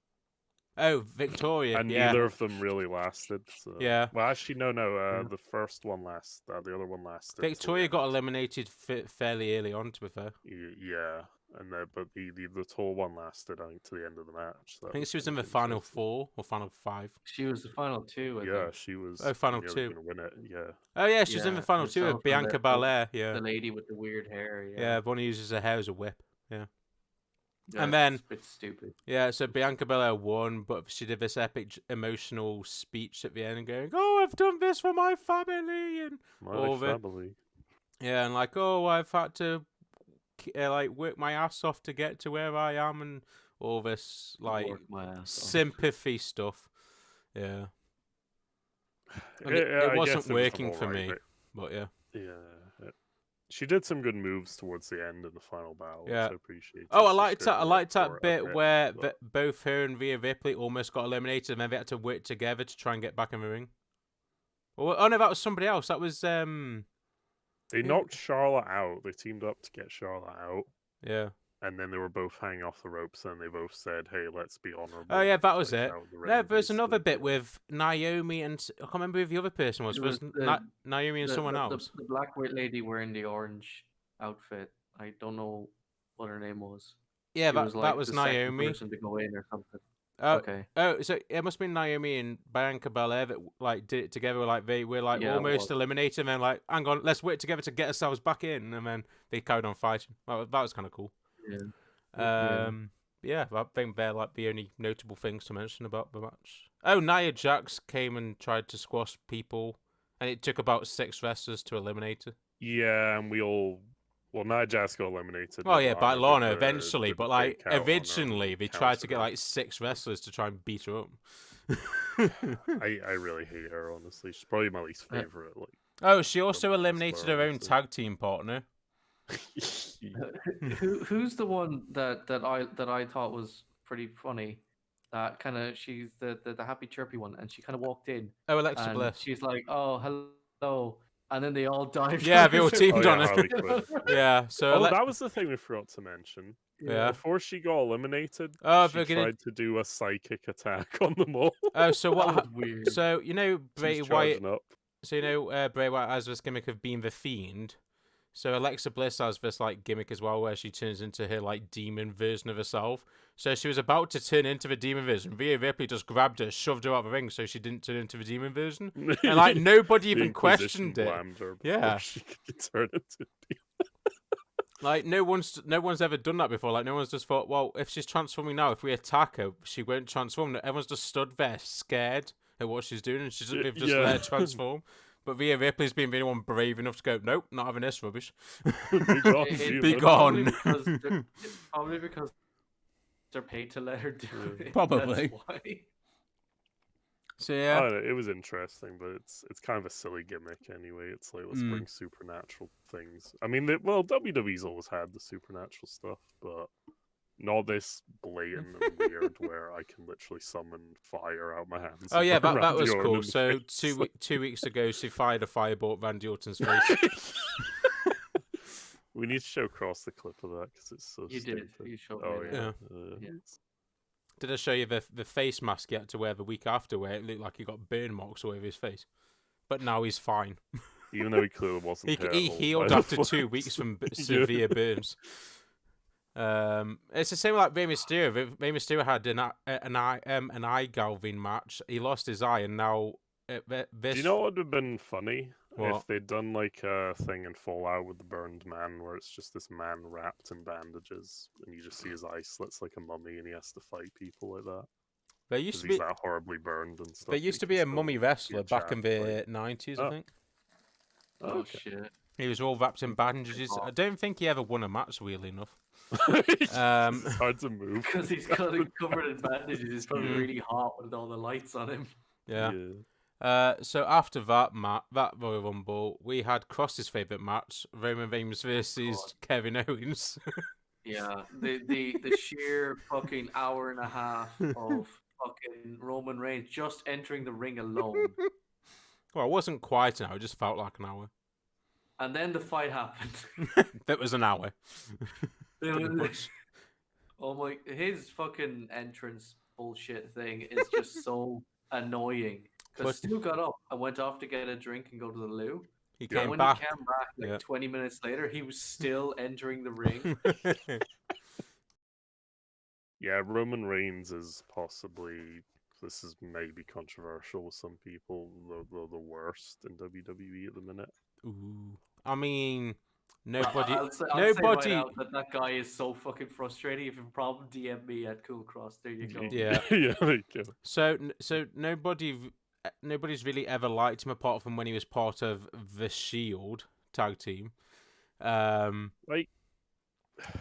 Oh, Victoria. and yeah. neither of them really lasted. So. Yeah. Well, actually, no. Yeah. The first one lasted. The other one lasted. till the Victoria got end. eliminated fairly early on, to be fair. Yeah, and but the tall one lasted, I think, to the end of the match. So I think she was in the pretty final interesting. 4 or final 5. She was the final 2. I Yeah, think. she was. Oh, final nearly 2. gonna win it. Yeah. Oh, yeah, she was in the Yeah, final 2 herself with and Bianca the- Belair. Yeah. The lady with the weird hair. Yeah, Yeah. the one who uses her hair as a whip. Yeah, and then- it's a bit stupid. Yeah, so Bianca Belair won, but she did this epic emotional speech at the end going, "Oh, I've done this for my family," and My All of it. family. yeah, and like, "Oh, I've had to like work my ass off to get to where I am," and all this like Work my ass off. sympathy stuff. Yeah, And Yeah, it I guess wasn't was working for alright, me. But yeah. but yeah. She did some good moves towards the end in the final battle. Yeah. Which I appreciate. Oh, I liked that bit where but- both her and Rhea Ripley almost got eliminated, and then they had to work together to try and get back in the ring. Oh no, that was somebody else. That was They who- knocked Charlotte out. They teamed up to get Charlotte out, yeah. and then they were both hanging off the ropes, and they both said, "Hey, let's be honorable." Oh yeah, that was like, it. out of the No, ring, there's another basically. bit with Naomi and I can't remember who the other person was. It Was was the- Naomi and someone the, else? The black white lady wearing the orange outfit. I don't know what her name was. Yeah, She that was, that like, was the second Naomi. person to go in or something. Oh, Okay. oh, so it must be Naomi and Bianca Belair that like did it together. Like they were like Yeah, it almost was. eliminated, and then like, hang on, let's work together to get ourselves back in, and then they carried on fighting. Well, that was kind of cool. Yeah. Yeah. yeah, I think they're like the only notable things to mention about the match. Oh, Nia Jax came and tried to squash people, and it took about 6 wrestlers to eliminate her. Yeah, and Nia Jax got eliminated. Oh but yeah, by did Lana eventually, did a but like fake out on her originally and they tried to countered get her. like 6 wrestlers to try and beat her up. I really hate her, honestly. She's probably my least favorite. Like, Oh, she also Women's eliminated her wrestler, own honestly. tag team partner. Who's the one that I thought was pretty funny? That kind of she's the happy chirpy one, and she kind of walked in Oh, Alexa and Bliss. she's like, "Oh, hello," and then they all dived. Yeah, on they all her. teamed Oh, on yeah, her. Harley Quinn. Yeah, so Oh, that was the thing we forgot to mention. yeah. Before she got eliminated, Oh, she they're gonna- tried to do a psychic attack on them all. Oh, so what? That was weird. So you know Bray She's Wyatt. charging up. So you know Bray Wyatt has this gimmick of being the Fiend. So Alexa Bliss has this like gimmick as well, where she turns into her like demon version of herself. So she was about to turn into the demon version. Rhea Ripley just grabbed her, shoved her out of the ring, so she didn't turn into the demon version. And like nobody The even Inquisition questioned it. blamed her before Yeah. she could turn into Like no one's ever done that before. Like no one's just thought, well, if she's transforming now, if we attack her, she won't transform. Everyone's just stood there scared at what she's doing, and they've just Yeah. let her transform. But Rhea Ripley's been the only one brave enough to go, nope, not having this rubbish. Be gone, It- Be demon. gone. It's probably because they're paid to let her do Yeah. it. Probably. That's why. So I yeah, don't know, it was interesting, but it's kind of a silly gimmick anyway. It's like let's Mm. bring supernatural things. I mean, WWE's always had the supernatural stuff, but not this blatant and weird where I can literally summon fire out my hands. oh and yeah, burn that Randy was Orton cool. in the So face. 2 weeks ago, she fired a firebolt at Randy Orton's face. We need to show Cross the clip of that because it's so You did. stupid. You showed Oh me. yeah. Yeah. Did I show you the face mask he had to wear the week after, where it looked like he got burn marks all over his face? But now he's fine. Even though he clearly wasn't. He hair he hold healed by the after 2 flames. weeks from Yeah. severe burns. It's the same like Rey Mysterio. Rey Mysterio had an eye galving match. He lost his eye, and now this. Do you know what would have been funny? What? If they'd done like a thing in Fallout with the burned man, where it's just this man wrapped in bandages, and you just see his eye slits like a mummy, and he has to fight people like that. There used Because to he's be that horribly burned and stuff. there but used he to can be a still mummy be a wrestler back chap, in the like- 90s, I Oh. think. Oh Okay. shit. He was all wrapped in bandages. Oh. I don't think he ever won a match, weirdly enough. it's Um, hard to move. Because he's covered in bandages. It's probably Mm. really hot with all the lights on him. Yeah. So after that Royal Rumble, we had Cross's favorite match: Roman Reigns versus God. Kevin Owens. Yeah, the sheer fucking hour and a half of fucking Roman Reigns just entering the ring alone, Well, it wasn't quite an hour; it just felt like an hour. and then the fight happened. That was an hour. It Pretty was- much. oh my, his fucking entrance bullshit thing is just so annoying. Because But- Stu got up and went off to get a drink and go to the loo. He Yeah, came When back. he came back like Yeah. 20 minutes later, he was still entering the ring. Yeah, Roman Reigns is possibly. This is maybe controversial with some people. The worst in WWE at the minute. Ooh. I mean, nobody. I'll say nobody- right out that guy is so fucking frustrating. If you have a problem, DM me at Cool Cross. There you go. Yeah. yeah, there you go. So nobody's really ever liked him apart from when he was part of the Shield tag team. Like,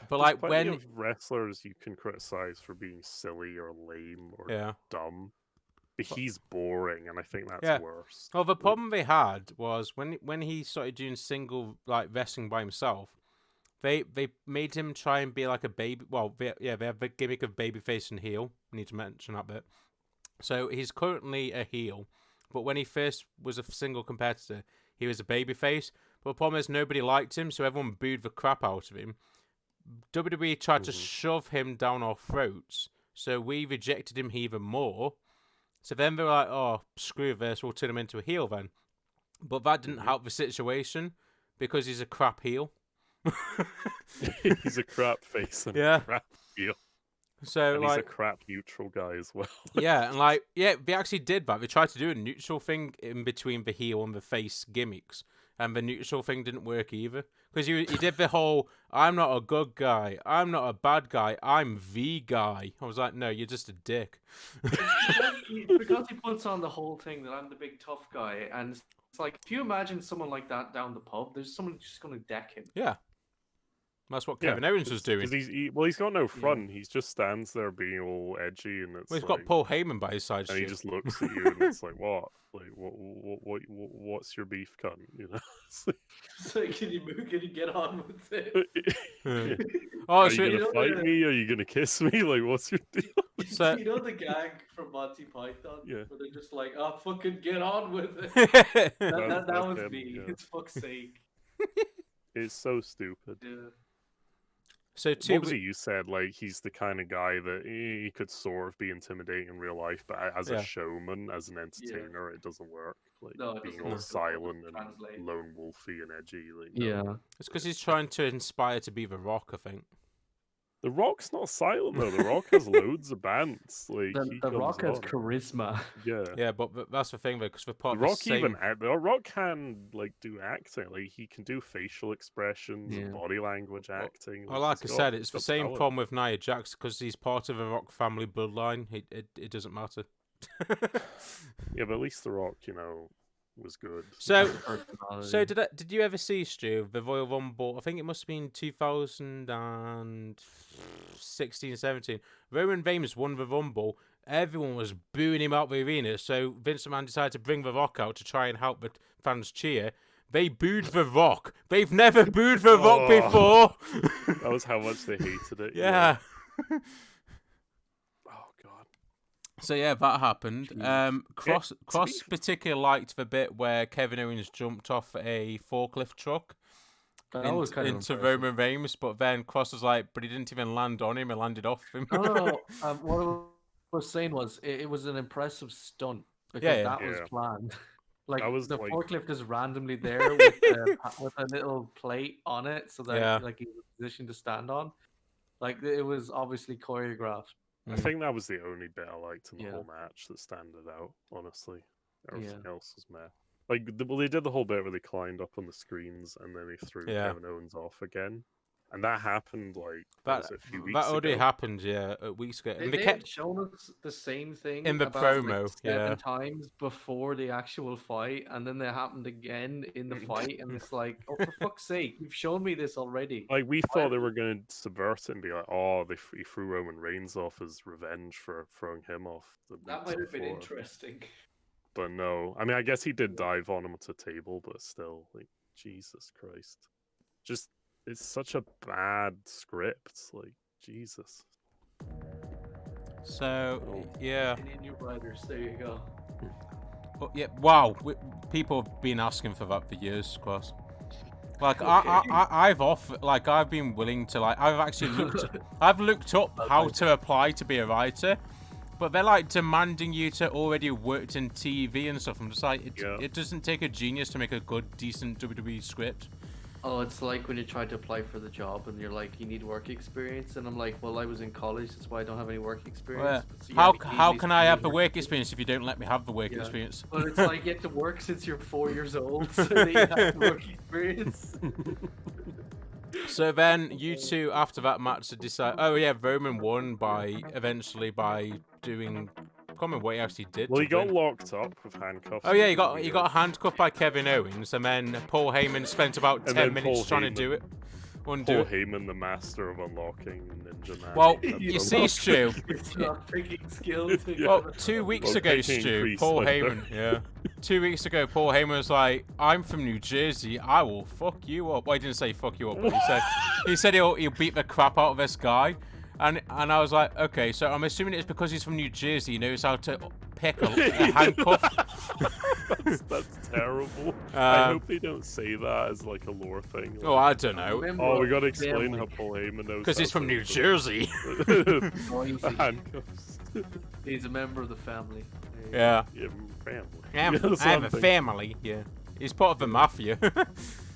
But there's like plenty when of wrestlers you can criticize for being silly or lame or yeah. dumb, but he's boring, and I think that's Yeah. worse. Well, the problem they had was when he started doing single like wrestling by himself, they made him try and be like a baby. Well, they have the gimmick of babyface and heel. I need to mention that bit. So he's currently a heel, but when he first was a single competitor, he was a babyface. But the problem is nobody liked him, so everyone booed the crap out of him. WWE tried to Mhm. shove him down our throats, so we rejected him even more. So then they were like, oh, screw this, we'll turn him into a heel then. But that didn't Mhm. help the situation because he's a crap heel. He's a crap face and Yeah. a crap heel, So, and he's a like, crap neutral guy as well. yeah, and they actually did that. They tried to do a neutral thing in between the heel and the face gimmicks. and the neutral thing didn't work either. Because he did the whole, I'm not a good guy, I'm not a bad guy, I'm the guy. I was like, no, you're just a dick. Because he puts on the whole thing that I'm the big tough guy, and it's like, if you imagine someone like that down the pub, there's someone just going to deck him. Yeah. That's what Kevin Owens was doing. Because he's got no front. He just stands there being all edgy, and it's Well, he's like, got Paul Heyman by his side. and he Stu. just looks at you, and it's like, what? Like, what's your beef, cunt? You know? It's like, So can you move? Can you get on with it? Oh, Are so, you know gonna fight the- me? Are you gonna kiss me? Like, what's your deal? So- You know the gag from Monty Python? Yeah. Where they're just like, oh, fucking get on with it. That's That was him, me. yeah. It's fuck's sake. It's so stupid. Yeah. so What was it you said? Like, he's the kind of guy that he could sort of be intimidating in real life, but as Yeah. a showman, as an entertainer, it doesn't work. Like, No, it being doesn't all work. It doesn't silent and translate. lone wolfy and edgy. Like, no. Yeah. It's because he's trying to inspire to be The Rock, I think. The Rock's not silent though. The Rock has loads of bands. Like, he The comes Rock has on. charisma. Yeah. Yeah, but that's the thing, though, because we're The part of the Rock same... the Rock can like do acting. Like, he can do facial expressions and Yeah. body language acting. Well, like I he's said, got- it's he's the got same talent. problem with Nia Jax, because he's part of the Rock family bloodline. It doesn't matter. Yeah, but at least The Rock, was good. So Personality. did you ever see, Stu, the Royal Rumble? I think it must have been 2016, 17. Roman Reigns won the Rumble. Everyone was booing him out the arena, so Vince McMahon decided to bring The Rock out to try and help the fans cheer. They booed The Rock. They've never booed The Rock Oh. before. That was how much they hated it. Yeah. Oh god. So yeah, that happened. Jeez. Cross to be particularly liked the bit where Kevin Owens jumped off a forklift truck That was kind of into impressive. Roman Reigns, but then Cross was like, but he didn't even land on him; it landed off him. No. What I was saying was, it was an impressive stunt because Yeah, yeah. that was Yeah. planned. Like, That was the like- forklift is randomly there with a little plate on it, so that Yeah. like he's in a position to stand on. Like, it was obviously choreographed. I Mm. think that was the only bit I liked in the Yeah. whole match that standed out, honestly. Everything Yeah. else was meh. Like, they did the whole bit where they climbed up on the screens and then they threw Yeah. Kevin Owens off again. And that happened, like, That was it, a few weeks that already ago? happened, yeah, weeks ago. They, And they they had kept shown us the same thing In the about, like, promo, 7 yeah. times before the actual fight, and then they happened again in the fight, and it's like, oh, for fuck's sake, you've shown me this already. Like, we thought they were going to subvert it and be like, oh, he threw Roman Reigns off as revenge for throwing him off the That weeks might have been before. interesting. But no, I mean, I guess he did dive on him at the table, but still, like, Jesus Christ. Just, it's such a bad script. Like, Jesus. so Oh. yeah. Any new riders? There you go. Well, yeah, wow, people have been asking for that for years, Cross. Like I've been willing to I've actually looked up how to apply to be a writer, but they're like demanding you to already have worked in TV and stuff. I'm just like, Yeah. it doesn't take a genius to make a good, decent WWE script. Oh, it's like when you try to apply for the job and you're like, you need work experience, and I'm like, well, I was in college, that's why I don't have any work experience. Well, So, how yeah, how easily can I have the work work experience if you don't let me have the work Yeah. experience? But it's like you have to work since you're 4 years old, so that you have the work experience. So then you two after that match decide. Oh yeah, Roman won eventually by doing. I can't remember what he actually did. Well, to he got win. locked up with handcuffs. Oh yeah, he and got handcuffed by Kevin Owens, and then Paul Heyman spent about And 10 then minutes Paul trying to Heyman. do it. Undo Paul it. Heyman, the master of unlocking Ninja Man. Well, and you the see, lock- Stu. It's not picking skills. Yeah. Well, 2 weeks Well, ago, picking Stu, increased Paul like Heyman. Yeah. 2 weeks ago, Paul Heyman was like, "I'm from New Jersey. I will fuck you up." Well, he didn't say fuck you up, but he said he'll beat the crap out of this guy. And I was like, okay, so I'm assuming it's because he's from New Jersey. He knows how to pick a handcuff. that's terrible. I Um, hope they don't say that as like a lore thing. Oh, I don't know. Remember Oh, we of gotta explain family. how Paul Heyman knows. Because he's how from to New open Jersey. Oh, you the see. handcuffs. He's a member of the family. Yeah. Yeah, family. I That's have a something. family. Yeah. He's part of the mafia.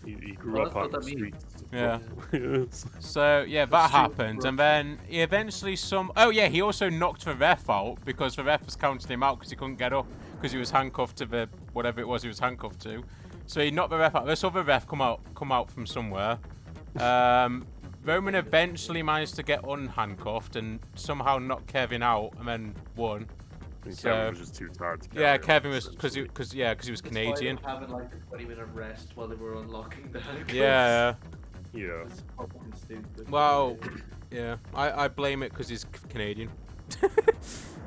He grew Well, up that's on what the that means. streets. Yeah. Yes. So yeah, that Super happened, and then he eventually Oh yeah, he also knocked the ref out because the ref was counting him out because he couldn't get up because he was handcuffed to the whatever it was he was handcuffed to. So he knocked the ref out. This other ref come out from somewhere. Roman eventually managed to get unhandcuffed and somehow knocked Kevin out and then won. And So- Kevin was just too tired to Yeah, carry on, Kevin was because essentially. he was Canadian. Despite having like a 20-minute rest while they were unlocking the handcuffs. Yeah. Yeah. That's fucking stupid. Well, yeah. I blame it because he's Canadian.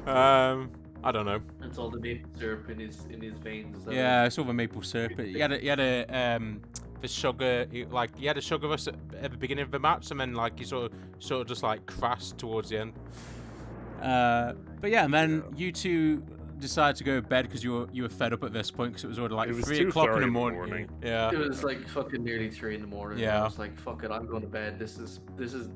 I don't know. That's all the maple syrup in his veins. Is that Yeah, it's all the maple syrup. He had the sugar. He had a sugar rush at the beginning of the match, and then like he sort of just like crashed towards the end. But yeah, and then you two decided to go to bed because you were fed up at this point because it was already like It was 3 o'clock in 2:30 the in the morning. morning. Yeah. It was like fucking nearly 3 in the morning. Yeah. I was like, fuck it, I'm going to bed. This is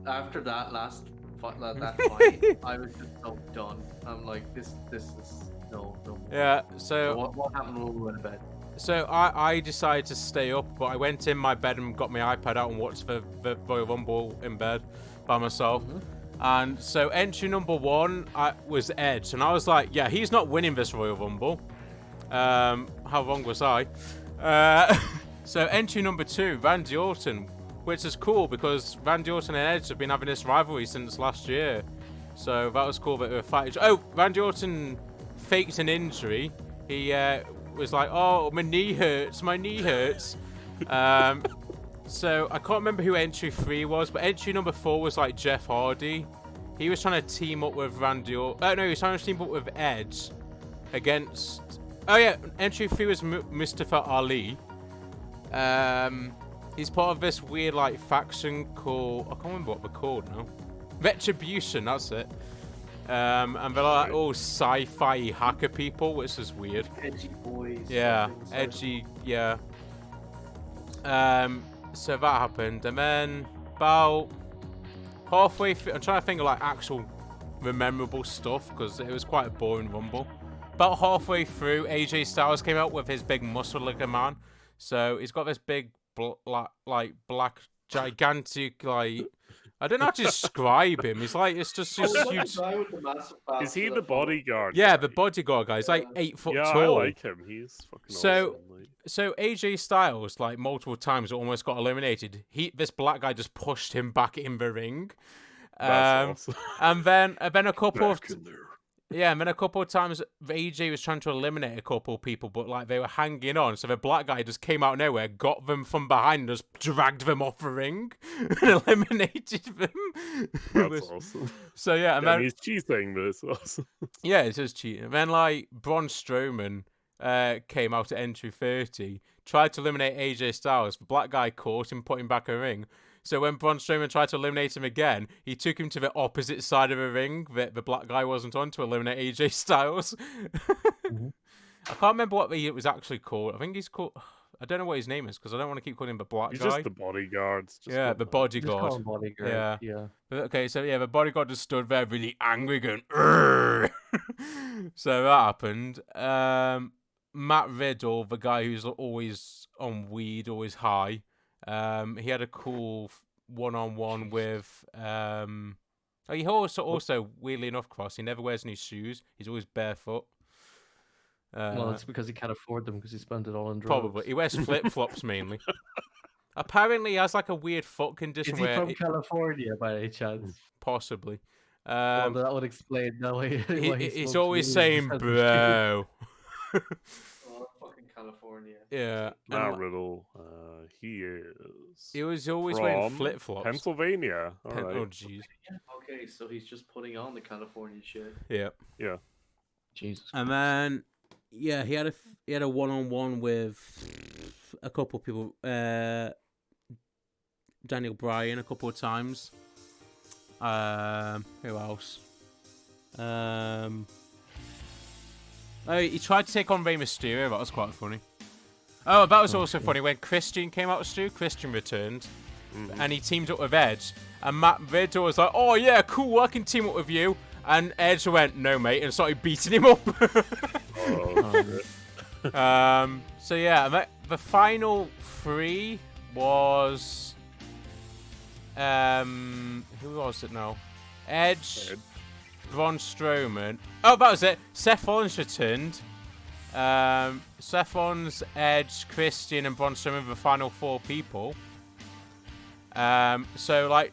after that last that fight. I was just so done. I'm like, this is no more. Yeah. So So what happened when we went to bed? so I decided to stay up, but I went in my bed and got my iPad out and watched the Royal Rumble in bed by myself. And so entry number 1 was Edge, and I was like, yeah, he's not winning this Royal Rumble. How wrong was I? So entry number 2, Randy Orton, which is cool because Randy Orton and Edge have been having this rivalry since last year. So that was cool that they were fighting. Oh, Randy Orton faked an injury. He was like, oh, my knee hurts. So I can't remember who entry 3 was, but entry number 4 was like Jeff Hardy. He was trying to team up with Randy Orton. Oh no, he was trying to team up with Edge against. Oh yeah, entry 3 was Mustafa Ali. He's part of this weird like faction called, I can't remember what they're called now. Retribution, that's it. And they're like all sci-fi hacker people, which is weird. Edgy boys. Yeah, something, so- edgy, yeah. So that happened, and then about halfway through, I'm trying to think of like actual memorable stuff because it was quite a boring Rumble. About halfway through, AJ Styles came out with his big muscle-looking man. So he's got this big, black, gigantic, like, I don't know how to describe him. He's like, it's just Oh, is that the huge. guy with the massive Is he bastard the that followed- bodyguard? Yeah, guy? the bodyguard guy. He's like 8 foot Yeah, tall. I like him. He's fucking So- awesome. Like, So AJ Styles, like multiple times, almost got eliminated. This black guy just pushed him back in the ring, that's awesome. and then a couple of Back in there. and then a couple of times AJ was trying to eliminate a couple of people, but like they were hanging on. So the black guy just came out of nowhere, got them from behind, and just dragged them off the ring, and eliminated them. It That's was- awesome. So yeah, and Yeah, then he's cheating, but it's awesome. yeah, it is cheating. And then like Braun Strowman came out at entry 30, tried to eliminate AJ Styles. The black guy caught him, put him back in the ring. So when Braun Strowman tried to eliminate him again, he took him to the opposite side of the ring that the black guy wasn't on to eliminate AJ Styles. I can't remember what he was actually called. I think he's called. I don't know what his name is because I don't want to keep calling him the black He's guy. just the bodyguards. Just Yeah, call the him that. Just call bodyguard. him bodyguard. Yeah. Yeah. Okay, so yeah, the bodyguard just stood there really angry going, "Urgh." So that happened. Matt Riddle, the guy who's always on weed, always high, he had a cool one-on-one with, he also, weirdly enough, Cross, he never wears any shoes. He's always barefoot. Well, it's because he can't afford them because he spent it on drugs. Probably. He wears flip-flops mainly. Apparently, he has like a weird foot condition Is he where from California by any chance? possibly. Well, that would explain that way. He's always saying, bro. Oh, fucking California. Yeah. Matt and Riddle, he is he was always wearing from flip flops. Pennsylvania. All right. Oh, jeez. Okay, so he's just putting on the California shit. Yeah. Yeah. Jesus. And then, yeah, he had a one-on-one with a couple of people. Daniel Bryan a couple of times. Who else? Oh, he tried to take on Rey Mysterio. That was quite funny. Oh, that was also funny when Christian came out, Stu. Christian returned, and he teamed up with Edge. And Matt Riddle was like, "Oh yeah, cool, I can team up with you." And Edge went, "No, mate," and started beating him up. Oh, shit. So yeah, the final 3 was who was it now? Edge, Ed. Braun Strowman. Oh, that was it. Seth Rollins returned. Seth Rollins, Edge, Christian, and Braun Strowman were the final 4 people. So like,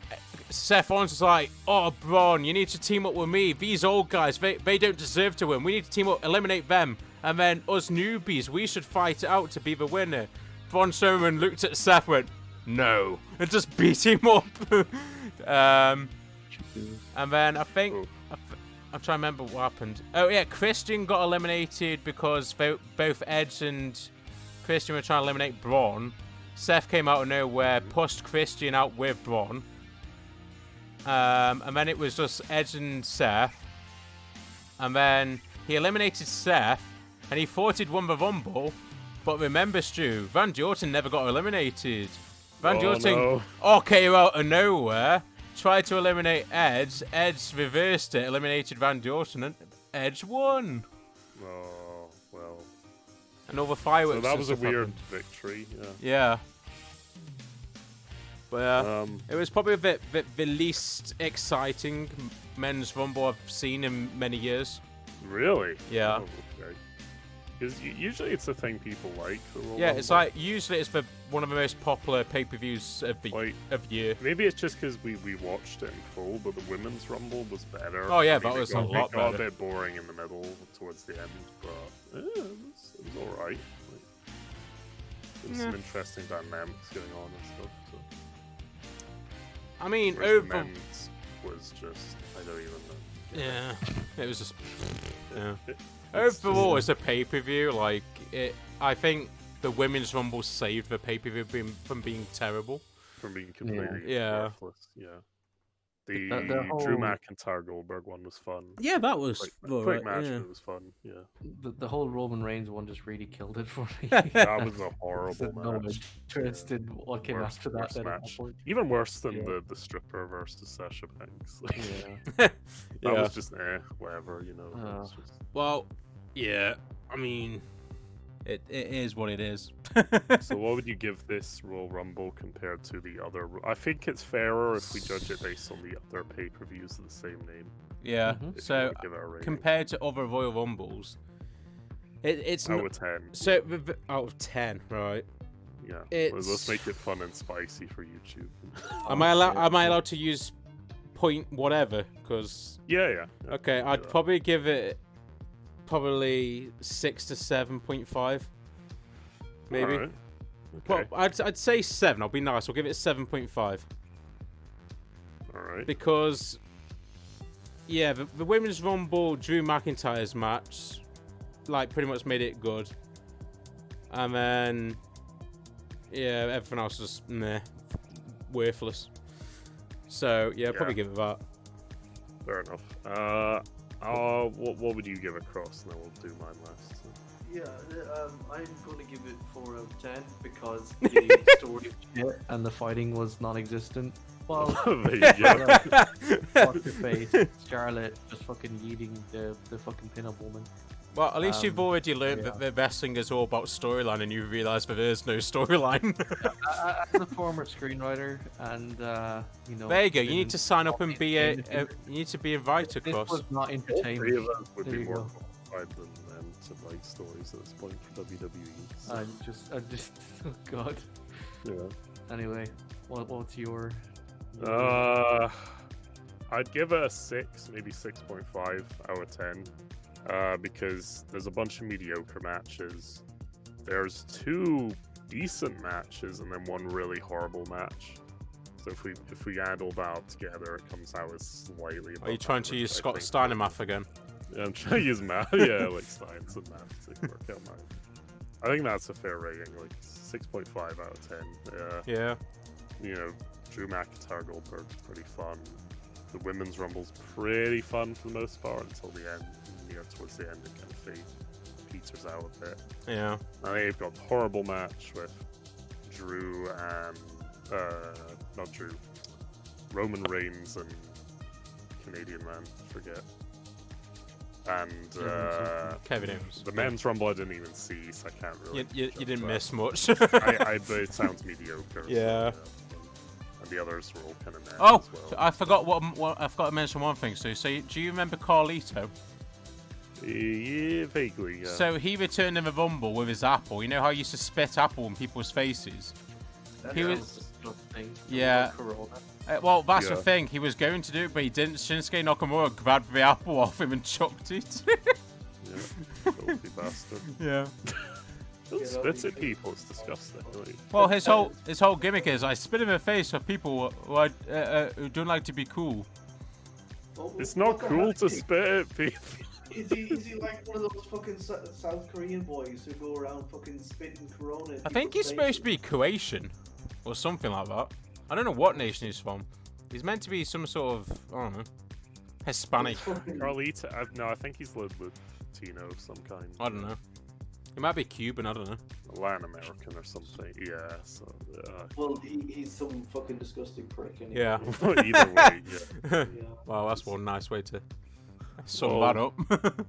Seth Rollins is like, oh, Braun, you need to team up with me. These old guys, they don't deserve to win. We need to team up, eliminate them. And then us newbies, we should fight it out to be the winner. Braun Strowman looked at Seth and went, no. And just beat him up. And then I think... I'm trying to remember what happened. Oh, yeah, Christian got eliminated because both Edge and Christian were trying to eliminate Braun. Seth came out of nowhere, pushed Christian out with Braun. And then it was just Edge and Seth. And then he eliminated Seth, and he thought he'd won the Rumble. But remember, Stu, Randy Orton never got eliminated. Randy Orton came out of nowhere, tried to eliminate Edge. Edge reversed it, eliminated Randy Orton, and Edge won. Oh, well. And all the fireworks. So that was a stuff weird happened. victory. Yeah. But it was probably the least exciting men's Rumble I've seen in many years. Really? Yeah. Oh, okay. Because usually it's a thing people like. Yeah, it's like usually it's one of the most popular pay-per-views of the year. Maybe it's just because we watched it in full, but the women's Rumble was better. Oh yeah, that was a lot better. It got a better. bit boring in the middle towards the end, but it was all right. Like, there's some interesting dynamics going on and stuff. So. I mean, Whereas the men's was just I don't even know. Yeah, it was just yeah. Overall, as a pay-per-view, like I think the women's Rumble saved the pay-per-view from being terrible. From being completely worthless. Yeah. The Drew McIntyre Goldberg one was fun. Yeah, that was quick match, but it was fun. Yeah. The whole Roman Reigns one just really killed it for me. That was a horrible match. Interested what came after that. Then match. Even worse than the stripper versus Sasha Banks. Like, yeah. That was just whatever, you know. It was just... Well, yeah. I mean, it is what it is. So what would you give this Royal Rumble compared to the other? I think it's fairer if we judge it based on the other pay-per-views of the same name. Yeah. So give it a rating. compared to other Royal Rumbles, it's out of 10. So out of 10, right? Yeah. Let's make it fun and spicy for YouTube. Am I allowed to use point whatever? Because yeah. Okay, I'd probably give it 6 to 7.5. Maybe. All right. Well, Okay. I'd say 7. I'll be nice. I'll give it 7.5. All right. Because, yeah, the Women's Rumble Drew McIntyre's match, like, pretty much made it good. And then, yeah, everything else was meh, worthless. So, yeah, I'd probably give it that. Fair enough. What would you give it, Cross? And then we'll do mine last. So. Yeah, I'm going to give it 4 out of 10 because the story shit and the fighting was non-existent. Well, There you go. fuck your face. Charlotte just fucking yeeting the fucking pin-up woman. Well, at least you've already learned that the wrestling is all about storyline, and you realise that there is no storyline. As a former screenwriter, and you know, there you go. You need to sign up and be you need to be invited, this Cross. was not All three entertainment. of us would There be you more go. qualified than them to write stories at this point for WWE. So, I just, oh god. yeah. Anyway, what's your? I'd give it a 6, maybe 6.5 out of 10. Because there's a bunch of mediocre matches. There's 2 decent matches and then 1 really horrible match. So if we add all that together, it comes out as slightly. Are you trying to use Scott Steiner math again? Yeah, I'm trying to use math. Yeah, like science and math to work out math. I think that's a fair rating, like 6.5 out of 10. Yeah. You know, Drew McIntyre Goldberg's pretty fun. The women's Rumble's pretty fun for the most part until the end. You know, towards the end, it kind of peters out a bit. Yeah. And they've got a horrible match with Drew and not Drew, Roman Reigns and Canadian man, forget. And Kevin Owens. the men's Rumble I didn't even see, so I can't really. You judge didn't that. miss much. But it sounds mediocre. Yeah. And the others were all kind of meh Oh, as well. I forgot I forgot to mention one thing, Sue. So, do you remember Carlito? Yeah, vaguely. Yeah. So he returned in the Rumble with his apple. You know how he used to spit apple in people's faces? That He sounds was- disgusting. Yeah. Corona. Well, that's the Yeah. thing. He was going to do it, but he didn't. Shinsuke Nakamura grabbed the apple off him and chucked it. Yeah. Filthy bastard. yeah. Don't Yeah, spit that'd at be- people. It's disgusting. Really. Well, his whole gimmick is I spit in the face for people who don't like to be cool. Oh, It's what not the cool hell? to spit at people. Is he like one of those fucking South Korean boys who go around fucking spitting Corona? in I think he's people's supposed to be Croatian or something like that. I don't know what nation he's from. He's meant to be some sort of, I don't know, Hispanic. faces? Fucking- Carlita, no, I think he's Latino of some kind. I don't know. He might be Cuban, I don't know. Latin American or something. Yeah. So. Well, he's some fucking disgusting prick. Anyway. Yeah. Either way, yeah. Yeah. Well, that's one nice way to sum Well, that up.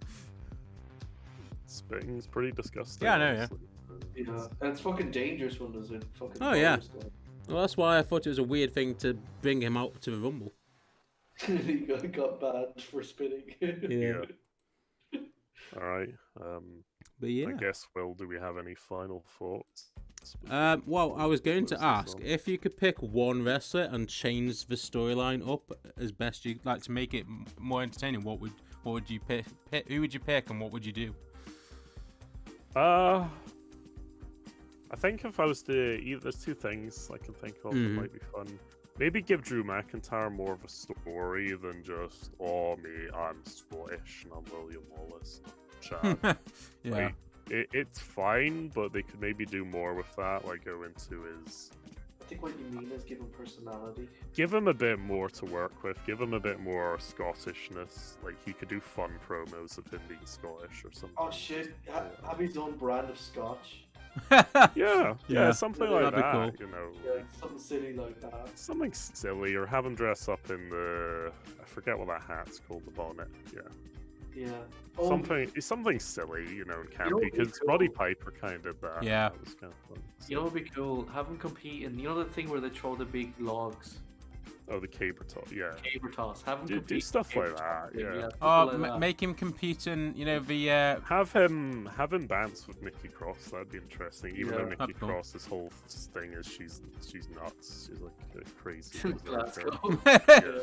Spitting's pretty disgusting. Yeah, I know, yeah. honestly. Yeah, and it's fucking dangerous when there's a fucking. Oh, yeah. virus going. Well, that's why I thought it was a weird thing to bring him out to the Rumble. He got banned for spitting. Yeah. All right. But I yeah. guess, Will, do we have any final thoughts? Well, I was going to Close this ask off. if you could pick one wrestler and change the storyline up as best you like to make it more entertaining. What would you pick? Who would you pick, and what would you do? I think if I was to there's two things I can think of Mhm. that might be fun. Maybe give Drew McIntyre more of a story than just, oh, me, I'm Scottish and I'm William Wallace. Chad. yeah. Like, it's fine, but they could maybe do more with that, like go into his... I think what you mean is give him personality. Give him a bit more to work with, give him a bit more Scottishness, like he could do fun promos of him being Scottish or something. Oh shit! Have his own brand of scotch. Yeah, Yeah. something like That'd be that, cool. you know. Yeah, like, something silly like that. something silly, or have him dress up in the... I forget what that hat's called, the bonnet, yeah. Yeah. Oh, Something silly, you know, and know campy, what'd be because Roddy cool? Piper kind of did that. Yeah. That was kind of fun. You know what would be cool? Have him compete in, you know, the thing where they throw the big logs, Oh, the caber top, yeah. caber toss. Have him Do compete. in stuff caber like toss, that, yeah. stuff Oh, like that. make him compete in, you know, the Have him dance with Nikki Cross. That'd be interesting. Even though Yeah. Nikki That'd be cool. Cross, this whole thing is she's nuts. She's like a crazy. Glasgow. Yeah.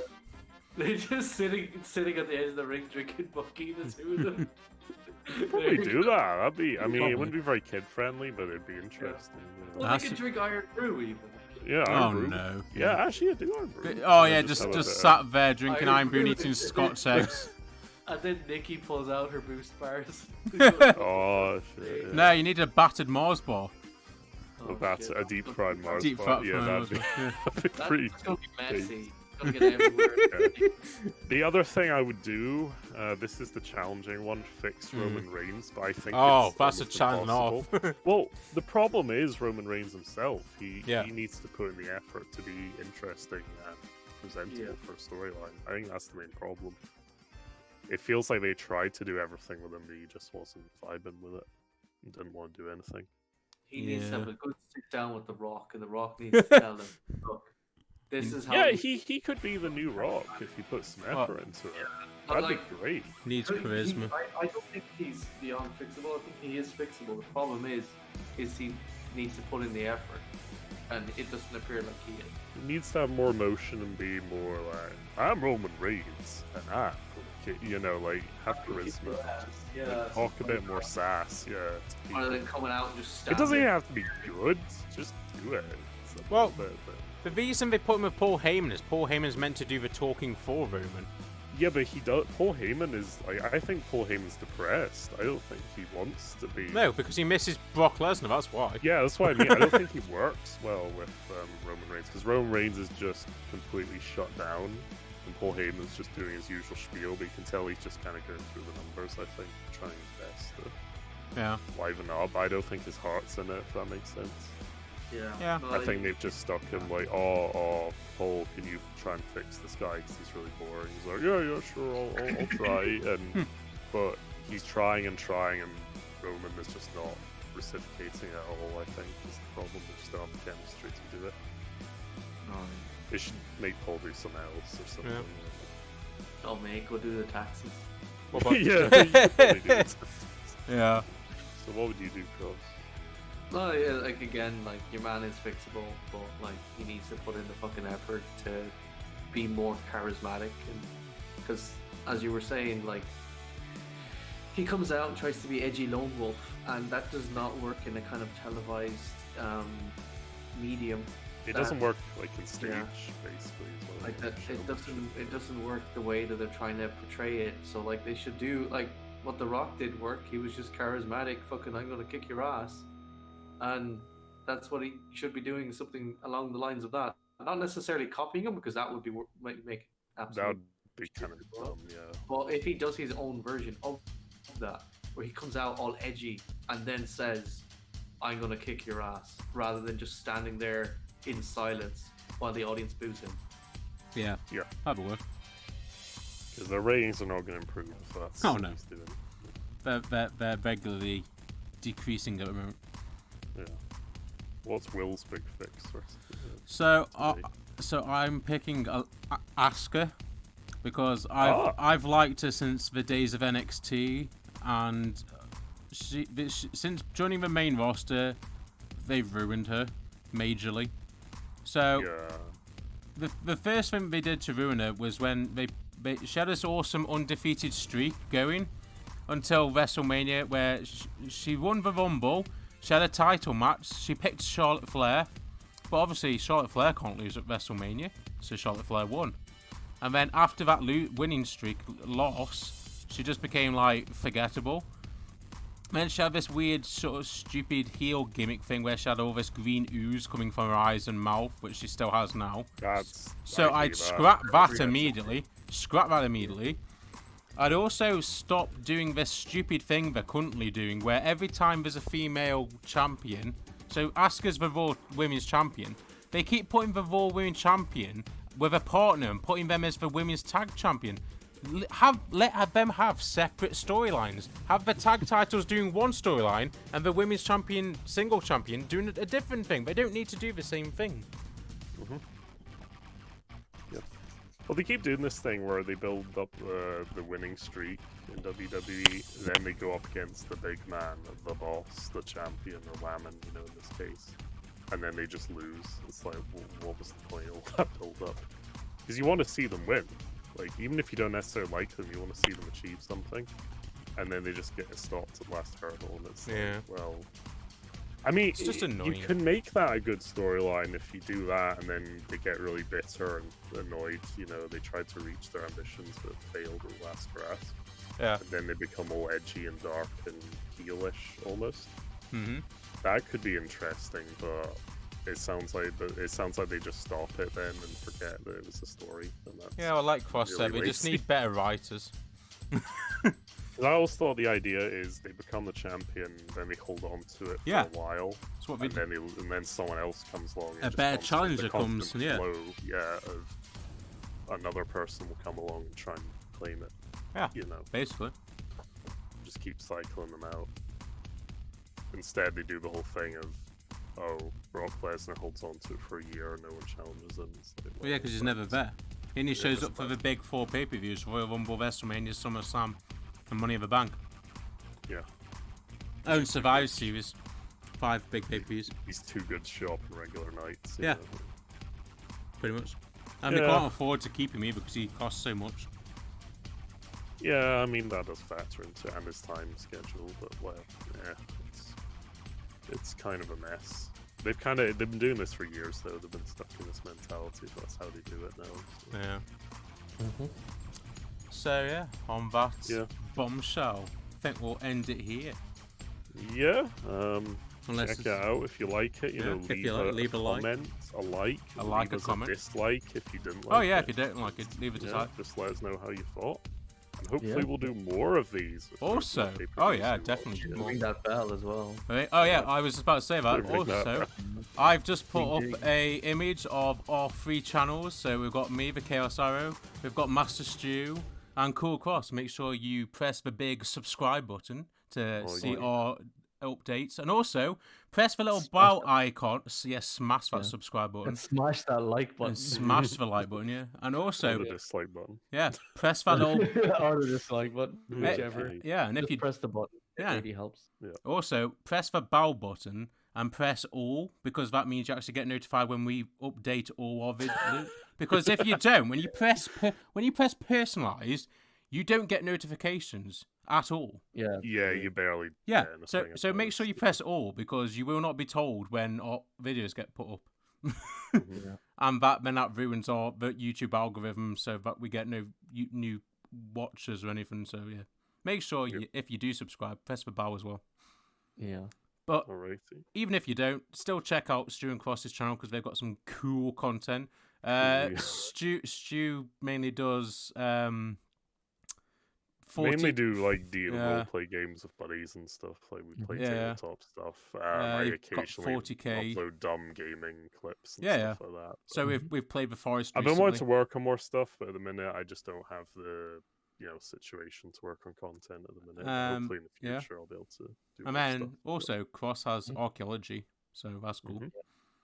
They're just sitting at the edge of the ring drinking Bucky, the two of them. Probably do that. That'd be. I mean, it wouldn't be very kid friendly, but it'd be interesting. you know. Well, That's- they could drink Iron Brew even. Yeah. oh Iron Brew. no. Yeah, actually, I do Iron Brew. Oh I yeah, just have a bit of- sat there drinking Iron Iron Brew and Brew. eating Scotch eggs. And then Nikki pulls out her boost bars. Oh shit. Yeah. No, you need a battered Mars bar. Well, that's a deep fried Mars Deep bar. fried Yeah, Mars that'd be, bar, yeah. that'd be pretty. That's gonna be big. messy. It's gonna get everywhere. The other thing I would do, this is the challenging one, fix Hmm. Roman Reigns, but I think Oh, it's that's a almost challenge impossible. off. Well, the problem is Roman Reigns himself. He Yeah. needs to put in the effort to be interesting and presentable for a storyline. I think that's the main problem. It feels like they tried to do everything with him, but he just wasn't vibing with it. He didn't want to do anything. He needs to have Yeah. a good sit down with The Rock, and The Rock needs to tell him, look, this is how. Yeah, you- he could be the new Rock if he puts some Well, effort into it. but That'd like, be great. Needs charisma. I don't think he's beyond fixable. I think he is fixable. The problem is he needs to put in the effort, and it doesn't appear like he is. He needs to have more emotion and be more like, I'm Roman Reigns, and I'm gonna kick-" you know, like, have charisma. Yeah. Like, talk a bit more sass, yeah. to Rather people. than coming out and just It stabbing. doesn't even have to be good, just do it. It's a Well- little bit, but... The reason they put him with Paul Heyman is Paul Heyman's meant to do the talking for Roman. Yeah, but he does. Paul Heyman is like, I think Paul Heyman's depressed. I don't think he wants to be. No, because he misses Brock Lesnar, that's why. Yeah, that's what I mean. I don't think he works well with Roman Reigns because Roman Reigns is just completely shut down, and Paul Heyman's just doing his usual spiel. But you can tell he's just kind of going through the numbers. I think, trying his best to Yeah. liven up. I don't think his heart's in it. If that makes sense. Yeah. But I think they've just stuck him like, oh, Paul, can you try and fix this guy because he's really boring. He's like, yeah, sure, I'll try. And but he's trying, and Roman is just not reciprocating at all. I think is the problem. They just don't have the chemistry to do it. They should make Paul do something else or something. Oh, mate, go do the taxes. What about yeah, you probably do. Yeah. So what would you do, Cross? No, yeah, like again, like your man is fixable, but like he needs to put in the fucking effort to be more charismatic, and because as you were saying, like he comes out and tries to be edgy lone wolf, and that does not work in a kind of televised medium. It That- doesn't work like in stage, yeah. basically. As well, Like that, show. it doesn't work the way that they're trying to portray it. So like they should do like what The Rock did work. He was just charismatic. Fucking, I'm gonna kick your ass, and that's what he should be doing. Something along the lines of that. Not necessarily copying him, because that would be make That absolute. would be kind of dumb, yeah. But if he does his own version of that, where he comes out all edgy and then says, "I'm gonna kick your ass," rather than just standing there in silence while the audience boos him. Yeah. Yeah. That'd work. Because their ratings are not going to improve. So that's Oh, what no. he's doing. They're regularly decreasing at the moment. Yeah. What's Will's big fix? So, Today? I'm picking Asuka because Ah. I've liked her since the days of NXT, and since joining the main roster, they've ruined her majorly. So Yeah. the first thing they did to ruin her was when she had this awesome undefeated streak going until WrestleMania, where she won the Rumble. She had a title match. She picked Charlotte Flair, but obviously Charlotte Flair can't lose at WrestleMania, so Charlotte Flair won. And then after that winning streak loss, she just became like forgettable. Then she had this weird sort of stupid heel gimmick thing where she had all this green ooze coming from her eyes and mouth, which she still has now. So I I'd hate scrap that Yeah. immediately. Scrap that immediately. I'd also stop doing this stupid thing they're currently doing, where every time there's a female champion, so Asuka's the Raw Women's Champion, they keep putting the Raw Women's Champion with a partner and putting them as the Women's Tag Champion. Let them have separate storylines. Have the tag titles doing one storyline and the Women's Champion, single champion, doing a different thing. They don't need to do the same thing. Well, they keep doing this thing where they build up the winning streak in WWE, then they go up against the big man, the boss, the champion, or Whammon, in this case, and then they just lose. It's like, well, what was the point of all that build up? Because you want to see them win. Like, even if you don't necessarily like them, you want to see them achieve something, and then they just get stopped at last hurdle, and it's Yeah. like, well... I mean, It's just you annoying. can make that a good storyline if you do that, and then they get really bitter and annoyed. They tried to reach their ambitions but failed at the last grasp. Yeah. And then they become all edgy and dark and heelish almost. Mm-hmm. That could be interesting, but it sounds like they just stop it then and forget that it was a story. And that's Yeah, I like crossover. really We just lazy. need better writers. 'Cause I always thought the idea is they become the champion, then they hold on to it for Yeah. a while. That's what we And then someone else comes along. And A just better constant- challenger the comes, constant yeah. flow, of another person will come along and try and claim it. Yeah. basically. Just keep cycling them out. Instead, they do the whole thing of, Brock Lesnar holds on to it for a year and no one challenges him. It's like, Well, yeah, because he's well, never there. He only Yeah, shows that's up for the big 4 pay-per-views: Royal Rumble, WrestleMania, SummerSlam, and Money in the Bank. Yeah, Oh, and Survivor Series. 5 big pay-per-views, he's too good to show up on regular nights. Yeah. pretty much. And they Yeah. can't afford to keep him either because he costs so much. Yeah, I mean that does factor into and his time schedule, but it's kind of a mess. They've been doing this for years though. They've been stuck in this mentality. That's how they do it now. So. Yeah. So yeah, on that Yeah. bombshell, I think we'll end it here. Yeah. Unless Check it it's- out if you like it. if Leave you like, leave a like. comment, a like, A like, a leave us comment. dislike if you didn't Oh like yeah, it. if you don't like it, leave it a Yeah, type. just let us know how you thought. And hopefully Yeah. we'll do more of these. with Also, those pay-per-views oh yeah, we definitely watch. do more. Ring that bell as well. Right. Oh yeah, I was just about to say that. Ring that Also, bell. I've just put Ding, up a image of our 3 channels. So we've got me, the Chaos Arrow, we've got Master Stew, and Cool Cross. Make sure you press the big subscribe button to Oh, see yeah. our updates, and also press the little bell icon. Smash that subscribe button. And smash that like button. And smash the like button, yeah. And also, Or the dislike button. yeah, press that little. Or the dislike button, Yeah. whichever. Yeah, and if Just you press the button, it Yeah. really helps. also press the bell button and press all, because that means you actually get notified when we update all our videos. Because if you don't, when you press personalized, you don't get notifications at all. Yeah. Yeah, you barely. Yeah. get So anything so at make sure first. you press all, because you will not be told when our videos get put up. Yeah. And then that ruins the YouTube algorithm, so that we get no new watchers or anything. So yeah, make sure if you do subscribe, press the bell as well. Yeah. But Alrighty. even if you don't, still check out Stu and Cross's channel, because they've got some cool content. Yeah. Stu mainly does 40... Mainly do like Yeah. role play games with buddies and stuff. Like we play Yeah. tabletop stuff. I you've got occasionally 40K. upload dumb gaming clips and Yeah, stuff like that. So we've played the Forest. I've been wanting to recently. work on more stuff, but at the minute I just don't have the situation to work on content at the minute. Hopefully in the yeah. future I'll be able to do And more then stuff. also Cross has archaeology, so that's cool. Mhm.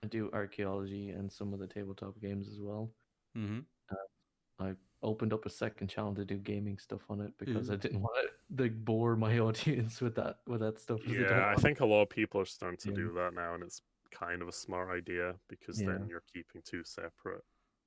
I do archaeology and some of the tabletop games as well. Mm-hmm. I opened up a second channel to do gaming stuff on it because I didn't want to bore my audience with that stuff. 'cause they don't Yeah, I want- think a lot of people are starting to Yeah. do that now, and it's kind of a smart idea because Yeah. then you're keeping two separate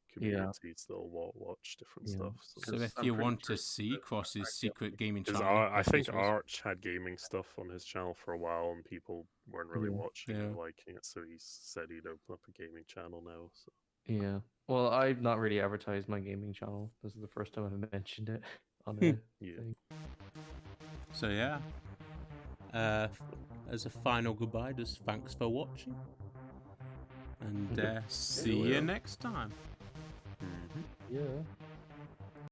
communities that'll watch different Yeah. stuff. So So. if I'm you pretty want sure to see Cross's secret gaming Because channel, I think this was- Arch had gaming stuff on his channel for a while, and people weren't really Yeah. watching or Yeah. liking it, so he said he'd open up a gaming channel now. So. Yeah. Well, I've not really advertised my gaming channel. This is the first time I've mentioned it on a Yeah. thing. So yeah. As a final goodbye, just thanks for watching, and see you next time. Mhm. Yeah.